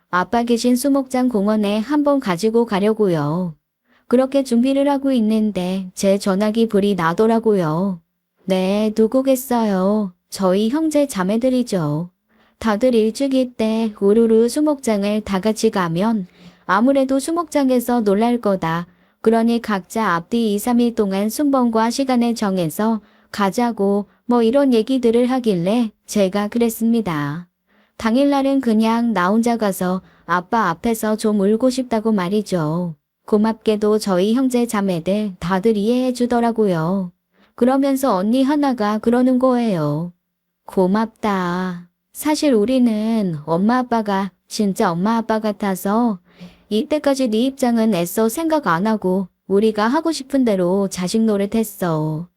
아빠 계신 수목장 공원에 한번 가지고 가려고요. 그렇게 준비를 하고 있는데 제 전화기 불이 나더라고요. 네, 누구겠어요? 저희 형제 자매들이죠. 다들 일주기 때 우르르 수목장을 다 같이 가면 아무래도 수목장에서 놀랄 거다. 그러니 각자 앞뒤 2, 3일 동안 순번과 시간을 정해서 가자고 뭐 이런 얘기들을 하길래 제가 그랬습니다. 당일날은 그냥 나 혼자 가서 아빠 앞에서 좀 울고 싶다고 말이죠. 고맙게도 저희 형제 자매들 다들 이해해 주더라고요. 그러면서 언니 하나가 그러는 거예요. 고맙다. 사실 우리는 엄마 아빠가 진짜 엄마 아빠 같아서 이때까지 네 입장은 애써 생각 안 하고 우리가 하고 싶은 대로 자식 노릇했어.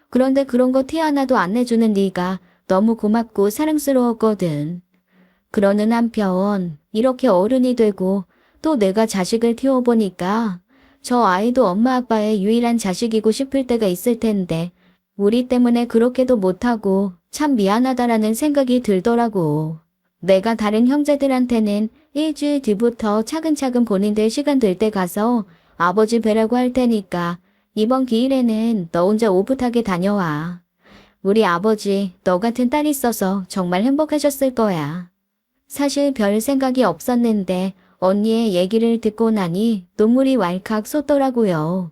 그런데 그런 거 티 하나도 안 내주는 네가 너무 고맙고 사랑스러웠거든. 그러는 한편 이렇게 어른이 되고 또 내가 자식을 키워보니까 저 아이도 엄마 아빠의 유일한 자식이고 싶을 때가 있을 텐데 우리 때문에 그렇게도 못하고 참 미안하다라는 생각이 들더라고. 내가 다른 형제들한테는 일주일 뒤부터 차근차근 본인들 시간 될 때 가서 아버지 뵈라고 할 테니까 이번 기일에는 너 혼자 오붓하게 다녀와. 우리 아버지 너 같은 딸 있어서 정말 행복하셨을 거야. 사실 별 생각이 없었는데 언니의 얘기를 듣고 나니 눈물이 왈칵 솟더라고요.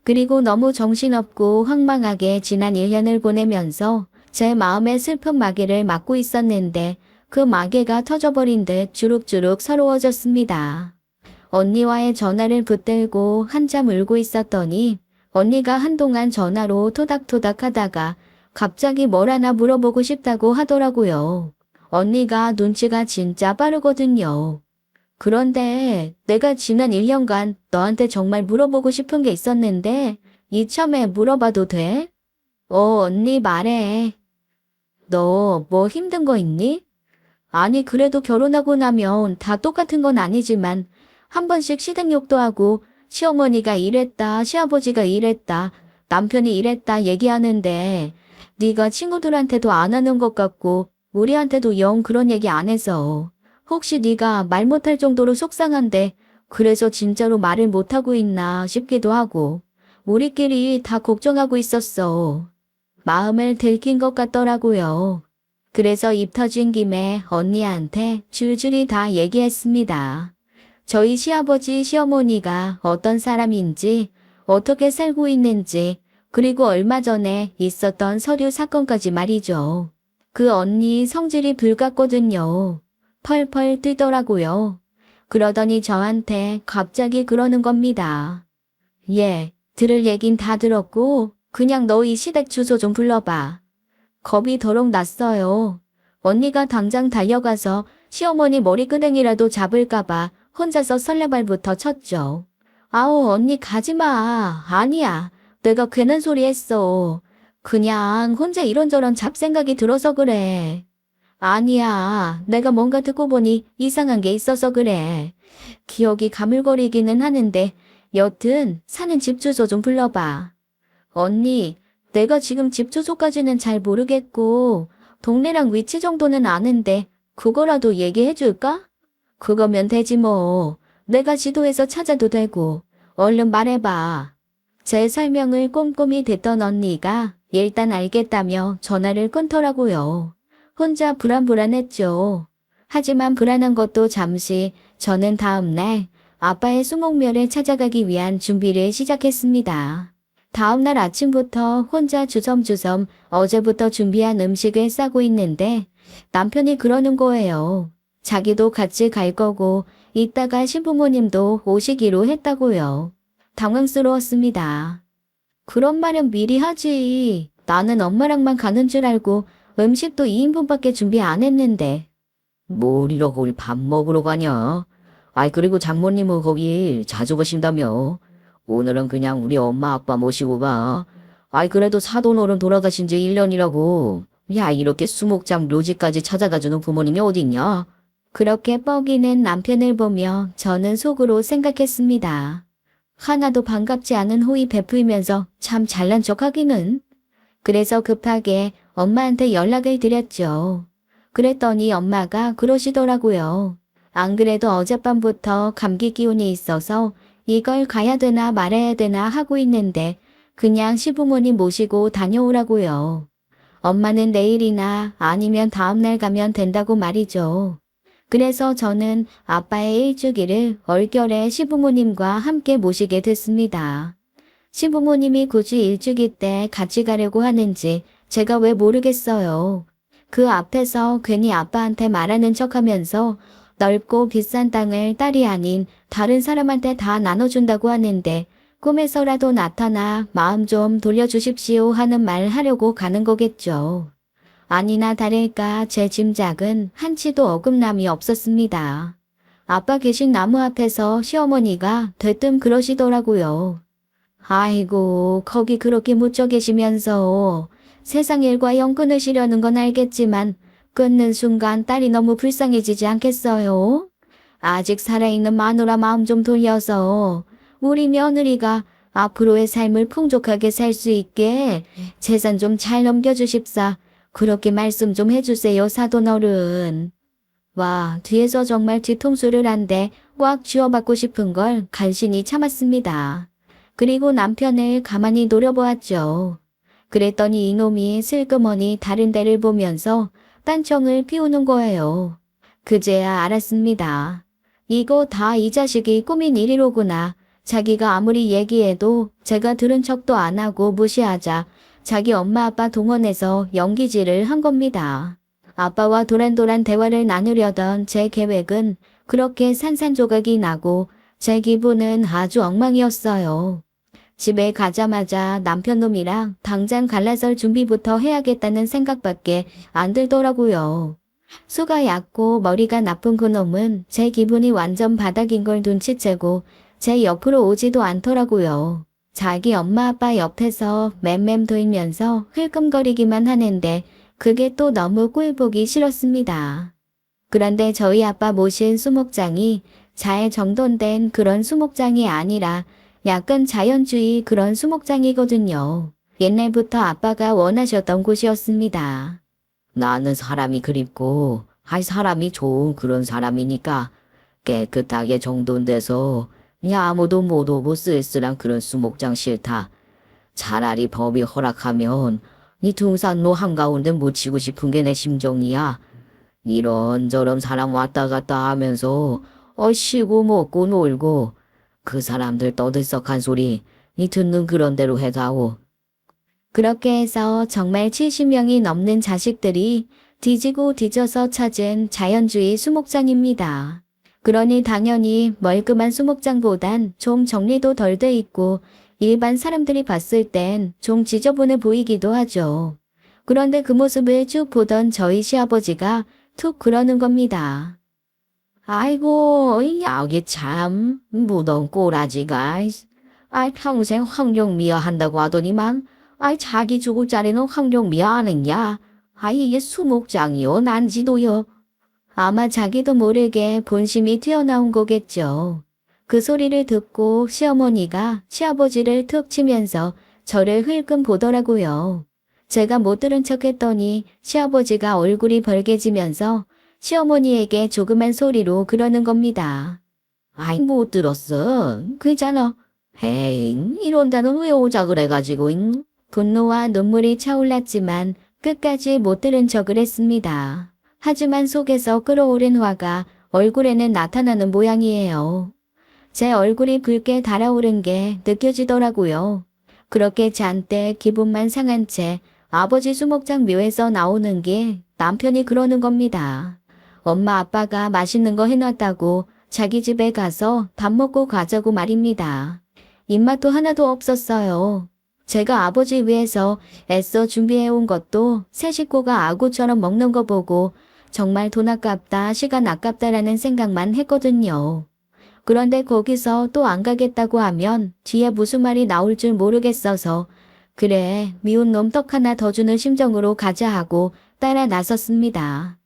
그리고 너무 정신없고 황망하게 지난 1년을 보내면서 제 마음의 슬픈 마개를 막고 있었는데 그 마개가 터져버린 듯 주룩주룩 서러워졌습니다. 언니와의 전화를 붙들고 한참 울고 있었더니 언니가 한동안 전화로 토닥토닥 하다가 갑자기 뭘 하나 물어보고 싶다고 하더라고요. 언니가 눈치가 진짜 빠르거든요. 그런데 내가 지난 1년간 너한테 정말 물어보고 싶은 게 있었는데 이참에 물어봐도 돼? 언니 말해. 너 뭐 힘든 거 있니? 아니 그래도 결혼하고 나면 다 똑같은 건 아니지만 한 번씩 시댁욕도 하고 시어머니가 이랬다 시아버지가 이랬다 남편이 이랬다 얘기하는데 네가 친구들한테도 안 하는 것 같고 우리한테도 영 그런 얘기 안 해서 혹시 네가 말 못할 정도로 속상한데 그래서 진짜로 말을 못하고 있나 싶기도 하고 우리끼리 다 걱정하고 있었어. 마음을 들킨 것 같더라고요. 그래서 입 터진 김에 언니한테 줄줄이 다 얘기했습니다. 저희 시아버지 시어머니가 어떤 사람인지, 어떻게 살고 있는지, 그리고 얼마 전에 있었던 서류 사건까지 말이죠. 그 언니 성질이 불같거든요. 펄펄 뛰더라고요. 그러더니 저한테 갑자기 그러는 겁니다. 예, 들을 얘긴 다 들었고 그냥 너희 시댁 주소 좀 불러봐. 겁이 더럭 났어요. 언니가 당장 달려가서 시어머니 머리끄댕이라도 잡을까봐 혼자서 설레발부터 쳤죠. 아우 언니 가지마. 아니야. 내가 괜한 소리 했어. 그냥 혼자 이런저런 잡생각이 들어서 그래. 아니야. 내가 뭔가 듣고 보니 이상한 게 있어서 그래. 기억이 가물거리기는 하는데 여튼 사는 집 주소 좀 불러봐. 언니, 내가 지금 집 주소까지는 잘 모르겠고 동네랑 위치 정도는 아는데 그거라도 얘기해 줄까? 그거면 되지 뭐. 내가 지도에서 찾아도 되고. 얼른 말해봐. 제 설명을 꼼꼼히 듣던 언니가 일단 알겠다며 전화를 끊더라고요. 혼자 불안불안했죠. 하지만 불안한 것도 잠시, 저는 다음날 아빠의 수목묘를 찾아가기 위한 준비를 시작했습니다. 다음날 아침부터 혼자 주섬주섬 어제부터 준비한 음식을 싸고 있는데 남편이 그러는 거예요. 자기도 같이 갈 거고 이따가 신부모님도 오시기로 했다고요. 당황스러웠습니다. 그런 말은 미리 하지. 나는 엄마랑만 가는 줄 알고 음식도 2인분밖에 준비 안 했는데. 뭘 이러고 우리 밥 먹으러 가냐? 아이, 그리고 장모님은 거기 자주 가신다며. 오늘은 그냥 우리 엄마 아빠 모시고 가. 아이, 그래도 사돈어른 돌아가신 지 1년이라고. 야, 이렇게 수목장 묘지까지 찾아가주는 부모님이 어딨냐? 그렇게 뻐기는 남편을 보며 저는 속으로 생각했습니다. 하나도 반갑지 않은 호의 베풀면서 참 잘난 척하기는. 그래서 급하게 엄마한테 연락을 드렸죠. 그랬더니 엄마가 그러시더라고요. 안 그래도 어젯밤부터 감기 기운이 있어서 이걸 가야 되나 말아야 되나 하고 있는데 그냥 시부모님 모시고 다녀오라고요. 엄마는 내일이나 아니면 다음날 가면 된다고 말이죠. 그래서 저는 아빠의 일주기를 얼결에 시부모님과 함께 모시게 됐습니다. 시부모님이 굳이 일주기 때 같이 가려고 하는지 제가 왜 모르겠어요. 그 앞에서 괜히 아빠한테 말하는 척하면서 넓고 비싼 땅을 딸이 아닌 다른 사람한테 다 나눠준다고 하는데 꿈에서라도 나타나 마음 좀 돌려주십시오 하는 말 하려고 가는 거겠죠. 아니나 다를까 제 짐작은 한치도 어긋남이 없었습니다. 아빠 계신 나무 앞에서 시어머니가 대뜸 그러시더라고요. 아이고, 거기 그렇게 묻혀 계시면서 세상 일과 영 끊으시려는 건 알겠지만 끊는 순간 딸이 너무 불쌍해지지 않겠어요? 아직 살아있는 마누라 마음 좀 돌려서 우리 며느리가 앞으로의 삶을 풍족하게 살 수 있게 재산 좀 잘 넘겨주십사. 그렇게 말씀 좀 해주세요, 사돈어른. 와, 뒤에서 정말 뒤통수를 한 대 꽉 쥐어받고 싶은 걸 간신히 참았습니다. 그리고 남편을 가만히 노려보았죠. 그랬더니 이놈이 슬그머니 다른 데를 보면서 딴청을 피우는 거예요. 그제야 알았습니다. 이거 다 이 자식이 꾸민 일이로구나. 자기가 아무리 얘기해도 제가 들은 척도 안 하고 무시하자 자기 엄마 아빠 동원해서 연기질을 한 겁니다. 아빠와 도란도란 대화를 나누려던 제 계획은 그렇게 산산조각이 나고 제 기분은 아주 엉망이었어요. 집에 가자마자 남편놈이랑 당장 갈라설 준비부터 해야겠다는 생각밖에 안 들더라고요. 수가 얕고 머리가 나쁜 그놈은 제 기분이 완전 바닥인 걸 눈치채고 제 옆으로 오지도 않더라고요. 자기 엄마 아빠 옆에서 맴맴 돌면서 흘끔거리기만 하는데 그게 또 너무 꼴보기 싫었습니다. 그런데 저희 아빠 모신 수목장이 잘 정돈된 그런 수목장이 아니라 약간 자연주의 그런 수목장이거든요. 옛날부터 아빠가 원하셨던 곳이었습니다. 나는 사람이 그립고, 아이, 사람이 좋은 그런 사람이니까 깨끗하게 정돈돼서 야, 아무도 못 오고 쓸쓸한 그런 수목장 싫다. 차라리 법이 허락하면 이 등산로 한가운데 묻히고 싶은 게 내 심정이야. 이런저런 사람 왔다 갔다 하면서 쉬고 먹고 놀고 그 사람들 떠들썩한 소리 이 듣는 그런 대로 해다오. 그렇게 해서 정말 70명이 넘는 자식들이 뒤지고 뒤져서 찾은 자연주의 수목장입니다. 그러니 당연히 멀끔한 수목장보단 좀 정리도 덜 돼 있고 일반 사람들이 봤을 땐 좀 지저분해 보이기도 하죠. 그런데 그 모습을 쭉 보던 저희 시아버지가 툭 그러는 겁니다. 아이고, 여기 참 무덤 꼬라지가. 평생 황룡미화 한다고 하더니만 자기 죽을 자리는 황룡미화 안 했냐? 이게 수목장이요 난지도요. 아마 자기도 모르게 본심이 튀어나온 거겠죠. 그 소리를 듣고 시어머니가 시아버지를 툭 치면서 저를 흘끔 보더라고요. 제가 못 들은 척 했더니 시아버지가 얼굴이 벌개지면서 시어머니에게 조그만 소리로 그러는 겁니다. 못 들었어. 그잖아. 에이, 이런 데는 왜 오자 그래가지고. 분노와 눈물이 차올랐지만 끝까지 못 들은 척을 했습니다. 하지만 속에서 끓어오른 화가 얼굴에는 나타나는 모양이에요. 제 얼굴이 붉게 달아오른 게 느껴지더라고요. 그렇게 잔뜩 기분만 상한 채 아버지 수목장 묘에서 나오는 게 남편이 그러는 겁니다. 엄마 아빠가 맛있는 거 해놨다고 자기 집에 가서 밥 먹고 가자고 말입니다. 입맛도 하나도 없었어요. 제가 아버지 위해서 애써 준비해온 것도 새 식구가 아구처럼 먹는 거 보고 정말 돈 아깝다, 시간 아깝다라는 생각만 했거든요. 그런데 거기서 또 안 가겠다고 하면 뒤에 무슨 말이 나올 줄 모르겠어서 그래, 미운 놈 떡 하나 더 주는 심정으로 가자 하고 따라 나섰습니다.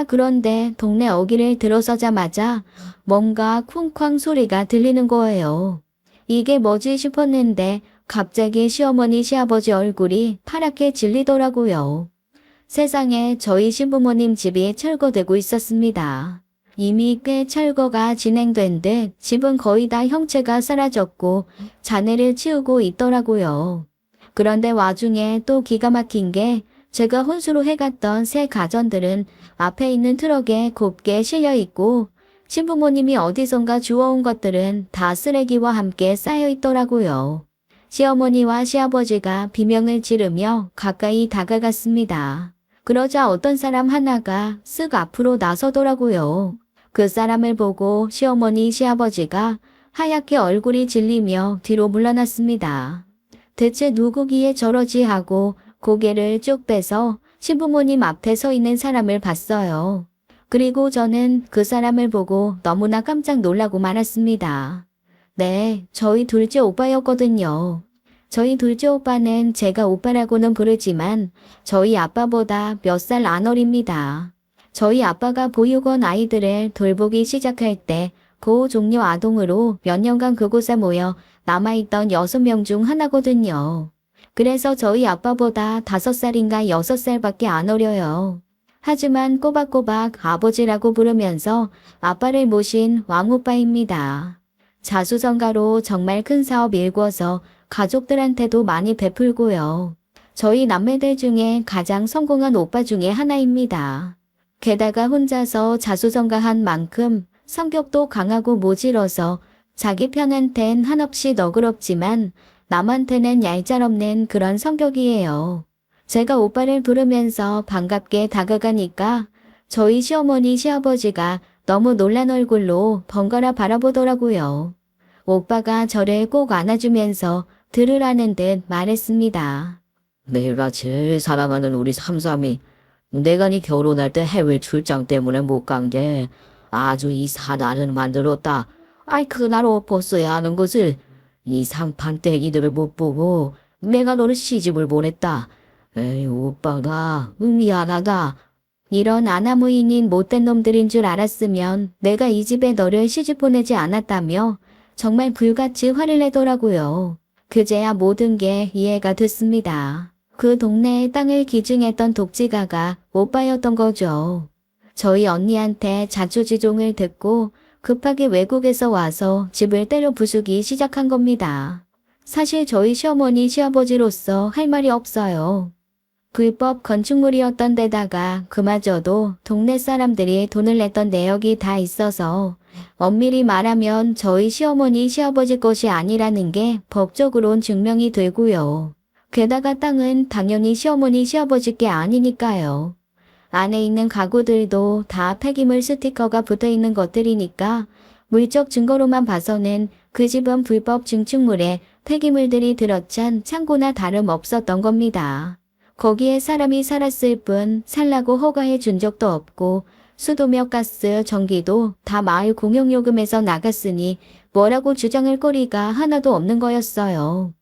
그런데 동네 어귀를 들어서자마자 뭔가 쿵쾅 소리가 들리는 거예요. 이게 뭐지 싶었는데 갑자기 시어머니 시아버지 얼굴이 파랗게 질리더라고요. 세상에 저희 신부모님 집이 철거되고 있었습니다. 이미 꽤 철거가 진행된 듯 집은 거의 다 형체가 사라졌고 잔해를 치우고 있더라고요. 그런데 와중에 또 기가 막힌 게 제가 혼수로 해갔던 새 가전들은 앞에 있는 트럭에 곱게 실려 있고 신부모님이 어디선가 주워온 것들은 다 쓰레기와 함께 쌓여 있더라고요. 시어머니와 시아버지가 비명을 지르며 가까이 다가갔습니다. 그러자 어떤 사람 하나가 쓱 앞으로 나서더라고요. 그 사람을 보고 시어머니 시아버지가 하얗게 얼굴이 질리며 뒤로 물러났습니다. 대체 누구기에 저러지 하고 고개를 쭉 빼서 신부모님 앞에 서 있는 사람을 봤어요. 그리고 저는 그 사람을 보고 너무나 깜짝 놀라고 말았습니다. 네, 저희 둘째 오빠였거든요. 저희 둘째 오빠는 제가 오빠라고는 부르지만 저희 아빠보다 몇 살 안 어립니다. 저희 아빠가 보육원 아이들을 돌보기 시작할 때 고 종료 아동으로 몇 년간 그곳에 모여 남아있던 6명 중 하나거든요. 그래서 저희 아빠보다 5살인가 6살밖에 안 어려요. 하지만 꼬박꼬박 아버지라고 부르면서 아빠를 모신 왕오빠입니다. 자수성가로 정말 큰 사업 일궈서 가족들한테도 많이 베풀고요. 저희 남매들 중에 가장 성공한 오빠 중에 하나입니다. 게다가 혼자서 자수성가한 만큼 성격도 강하고 모질어서 자기 편한텐 한없이 너그럽지만 남한테는 얄짤없는 그런 성격이에요. 제가 오빠를 부르면서 반갑게 다가가니까 저희 시어머니 시아버지가 너무 놀란 얼굴로 번갈아 바라보더라고요. 오빠가 저를 꼭 안아주면서 들으라는 듯 말했습니다. 내가 제일 사랑하는 우리 삼삼이 내가 네 결혼할 때 해외 출장 때문에 못 간 게 아주 이 사단을 만들었다. 그날 엎었어야 하는 것을 이 상판떼기들을 못 보고 내가 너를 시집을 보냈다. 에이 오빠가 미안하다. 이런 아나무인인 못된 놈들인 줄 알았으면 내가 이 집에 너를 시집 보내지 않았다며 정말 불같이 화를 내더라고요. 그제야 모든 게 이해가 됐습니다. 그 동네의 땅을 기증했던 독지가가 오빠였던 거죠. 저희 언니한테 자초지종을 듣고 급하게 외국에서 와서 집을 때려 부수기 시작한 겁니다. 사실 저희 시어머니 시아버지로서 할 말이 없어요. 불법 건축물이었던 데다가 그마저도 동네 사람들이 돈을 냈던 내역이 다 있어서 엄밀히 말하면 저희 시어머니 시아버지 것이 아니라는 게 법적으론 증명이 되고요. 게다가 땅은 당연히 시어머니 시아버지 게 아니니까요. 안에 있는 가구들도 다 폐기물 스티커가 붙어 있는 것들이니까 물적 증거로만 봐서는 그 집은 불법 증축물에 폐기물들이 들어찬 창고나 다름없었던 겁니다. 거기에 사람이 살았을 뿐 살라고 허가해 준 적도 없고 수도며 가스, 전기도 다 마을 공용요금에서 나갔으니 뭐라고 주장할 거리가 하나도 없는 거였어요.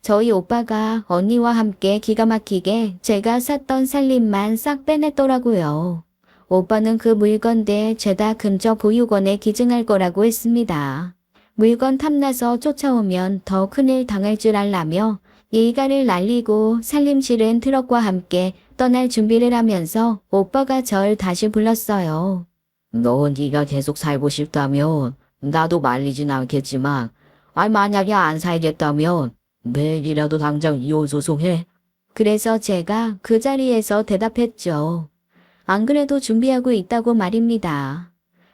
저희 오빠가 언니와 함께 기가 막히게 제가 샀던 살림만 싹 빼냈더라고요. 오빠는 그 물건들 죄다 근처 보육원에 기증할 거라고 했습니다. 물건 탐나서 쫓아오면 더 큰일 당할 줄 알라며 일가를 날리고 살림실은 트럭과 함께 떠날 준비를 하면서 오빠가 절 다시 불렀어요. 너 네가 계속 살고 싶다면 나도 말리진 않겠지만 만약에 안 살겠다면 내일이라도 당장 이혼 소송해. 그래서 제가 그 자리에서 대답했죠. 안 그래도 준비하고 있다고 말입니다.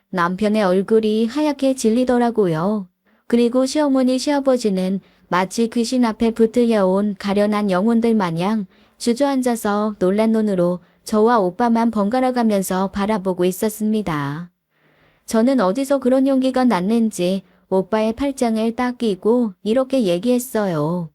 남편의 얼굴이 하얗게 질리더라고요. 그리고 시어머니 시아버지는 마치 귀신 앞에 붙들려온 가련한 영혼들 마냥 주저앉아서 놀란 눈으로 저와 오빠만 번갈아 가면서 바라보고 있었습니다. 저는 어디서 그런 용기가 났는지 오빠의 팔짱을 딱 끼고 이렇게 얘기했어요.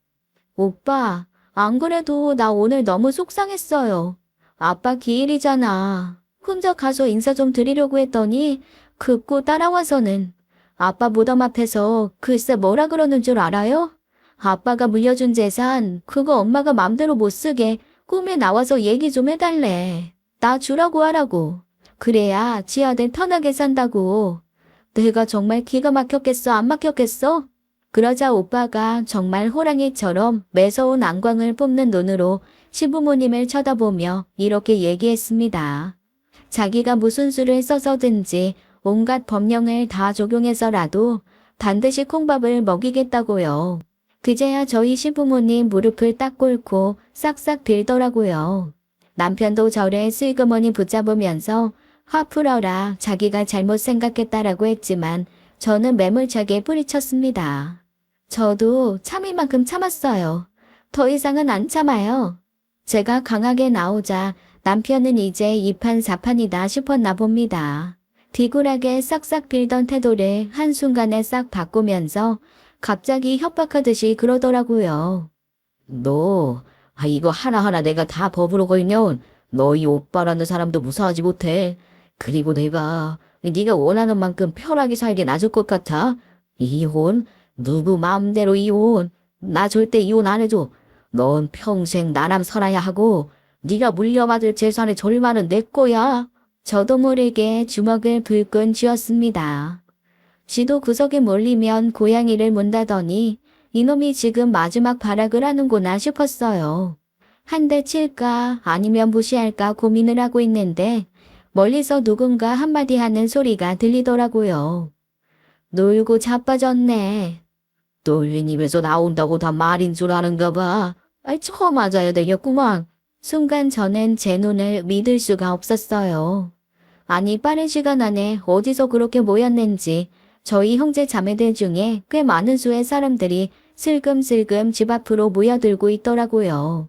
오빠, 안 그래도 나 오늘 너무 속상했어요. 아빠 기일이잖아. 혼자 가서 인사 좀 드리려고 했더니 급고 따라와서는 아빠 무덤 앞에서 글쎄 뭐라 그러는 줄 알아요? 아빠가 물려준 재산 그거 엄마가 맘대로 못 쓰게 꿈에 나와서 얘기 좀 해달래. 나 주라고 하라고. 그래야 지 아들 편하게 산다고. 내가 정말 기가 막혔겠어 안 막혔겠어? 그러자 오빠가 정말 호랑이처럼 매서운 안광을 뿜는 눈으로 시부모님을 쳐다보며 이렇게 얘기했습니다. 자기가 무슨 수를 써서든지 온갖 법령을 다 적용해서라도 반드시 콩밥을 먹이겠다고요. 그제야 저희 시부모님 무릎을 딱 꿇고 싹싹 빌더라고요. 남편도 저를 슬그머니 붙잡으면서 화 풀어라 자기가 잘못 생각했다라고 했지만 저는 매몰차게 뿌리쳤습니다. 저도 참을 만큼 참았어요. 더 이상은 안 참아요. 제가 강하게 나오자 남편은 이제 이판사판이다 싶었나 봅니다. 비굴하게 싹싹 빌던 태도를 한순간에 싹 바꾸면서 갑자기 협박하듯이 그러더라고요. 너 이거 하나하나 내가 다 법으로 걸면 너희 오빠라는 사람도 무사하지 못해. 그리고 내가 네가 원하는 만큼 편하게 살게 놔줄 것 같아? 이혼? 누구 마음대로 이혼? 나 절대 이혼 안 해줘. 넌 평생 나랑 살아야 하고 네가 물려받을 재산의 절반은 내 거야. 저도 모르게 주먹을 불끈 쥐었습니다. 지도 구석에 몰리면 고양이를 문다더니 이놈이 지금 마지막 발악을 하는구나 싶었어요. 한 대 칠까 아니면 무시할까 고민을 하고 있는데 멀리서 누군가 한마디 하는 소리가 들리더라고요. 놀고 자빠졌네. 너희 입에서 나온다고 다 말인 줄 아는가 봐. 처음 맞아야 되겠구만. 순간 저는 제 눈을 믿을 수가 없었어요. 아니 빠른 시간 안에 어디서 그렇게 모였는지 저희 형제 자매들 중에 꽤 많은 수의 사람들이 슬금슬금 집 앞으로 모여들고 있더라고요.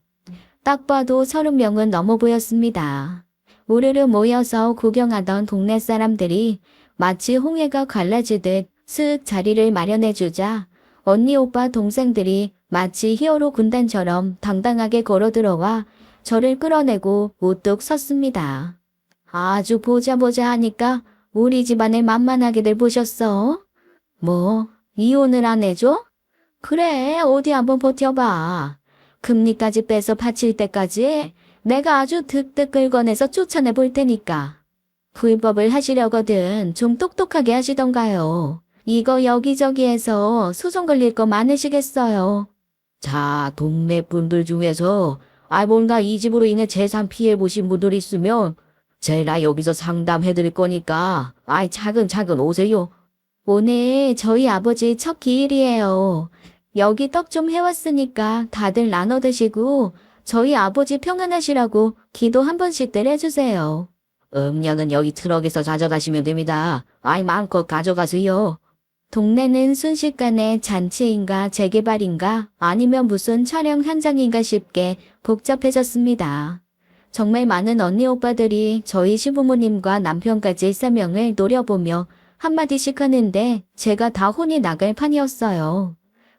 딱 봐도 30명은 넘어 보였습니다. 우르르 모여서 구경하던 동네 사람들이 마치 홍해가 갈라지듯 슥 자리를 마련해주자 언니 오빠 동생들이 마치 히어로 군단처럼 당당하게 걸어들어와 저를 끌어내고 우뚝 섰습니다. 아주 보자 하니까 우리 집안을 만만하게들 보셨어? 뭐 이혼을 안 해줘? 그래 어디 한번 버텨봐. 금리까지 빼서 바칠 때까지 내가 아주 득득 긁어내서 쫓아내 볼 테니까. 불법을 하시려거든 좀 똑똑하게 하시던가요. 이거 여기저기에서 소송 걸릴 거 많으시겠어요. 자, 동네 분들 중에서 뭔가 이 집으로 인해 재산 피해 보신 분들 있으면 제가 여기서 상담해드릴 거니까 차근차근 오세요. 오늘 저희 아버지 첫 기일이에요. 여기 떡 좀 해왔으니까 다들 나눠 드시고 저희 아버지 평안하시라고 기도 한 번씩들 해주세요. 음료는 여기 트럭에서 가져가시면 됩니다. 아이, 마음껏 가져가세요. 동네는 순식간에 잔치인가 재개발인가 아니면 무슨 촬영 현장인가 싶게 복잡해졌습니다. 정말 많은 언니 오빠들이 저희 시부모님과 남편까지 3명을 노려보며 한마디씩 하는데 제가 다 혼이 나갈 판이었어요.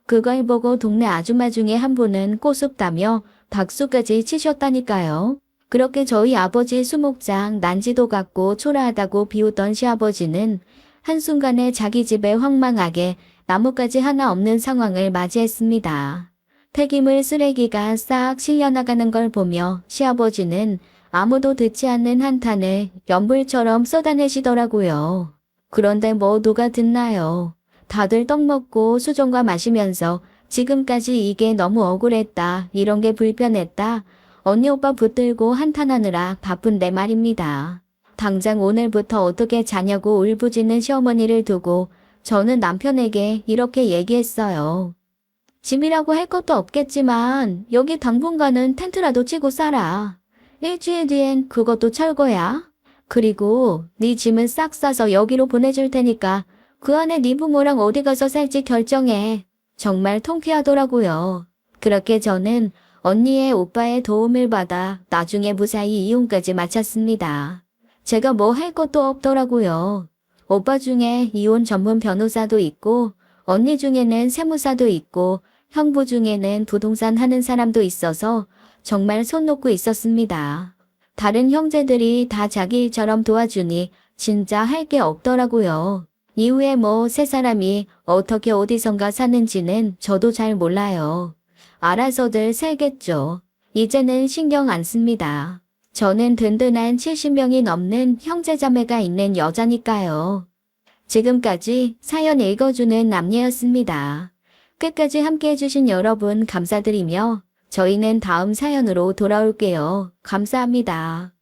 그걸 보고 동네 아줌마 중에 한 분은 꼬숩다며 박수까지 치셨다니까요. 그렇게 저희 아버지 수목장 난지도 같고 초라하다고 비웃던 시아버지는 한순간에 자기 집에 황망하게 나뭇가지 하나 없는 상황을 맞이했습니다. 폐기물 쓰레기가 싹 실려나가는 걸 보며 시아버지는 아무도 듣지 않는 한탄을 연불처럼 쏟아내시더라고요. 그런데 뭐 누가 듣나요? 다들 떡 먹고 수정과 마시면서 지금까지 이게 너무 억울했다, 이런 게 불편했다, 언니 오빠 붙들고 한탄하느라 바쁜데 말입니다. 당장 오늘부터 어떻게 자냐고 울부짖는 시어머니를 두고 저는 남편에게 이렇게 얘기했어요. 짐이라고 할 것도 없겠지만 여기 당분간은 텐트라도 치고 살아. 일주일 뒤엔 그것도 철거야. 그리고 네 짐은 싹 싸서 여기로 보내줄 테니까 그 안에 네 부모랑 어디 가서 살지 결정해. 정말 통쾌하더라고요. 그렇게 저는 언니의 오빠의 도움을 받아 나중에 무사히 이혼까지 마쳤습니다. 제가 뭐 할 것도 없더라고요. 오빠 중에 이혼 전문 변호사도 있고 언니 중에는 세무사도 있고 형부 중에는 부동산 하는 사람도 있어서 정말 손 놓고 있었습니다. 다른 형제들이 다 자기 일처럼 도와주니 진짜 할 게 없더라고요. 이후에 뭐 세 사람이 어떻게 어디선가 사는지는 저도 잘 몰라요. 알아서들 살겠죠. 이제는 신경 안 씁니다. 저는 든든한 70명이 넘는 형제자매가 있는 여자니까요. 지금까지 사연 읽어주는 남녀였습니다. 끝까지 함께 해주신 여러분 감사드리며 저희는 다음 사연으로 돌아올게요. 감사합니다.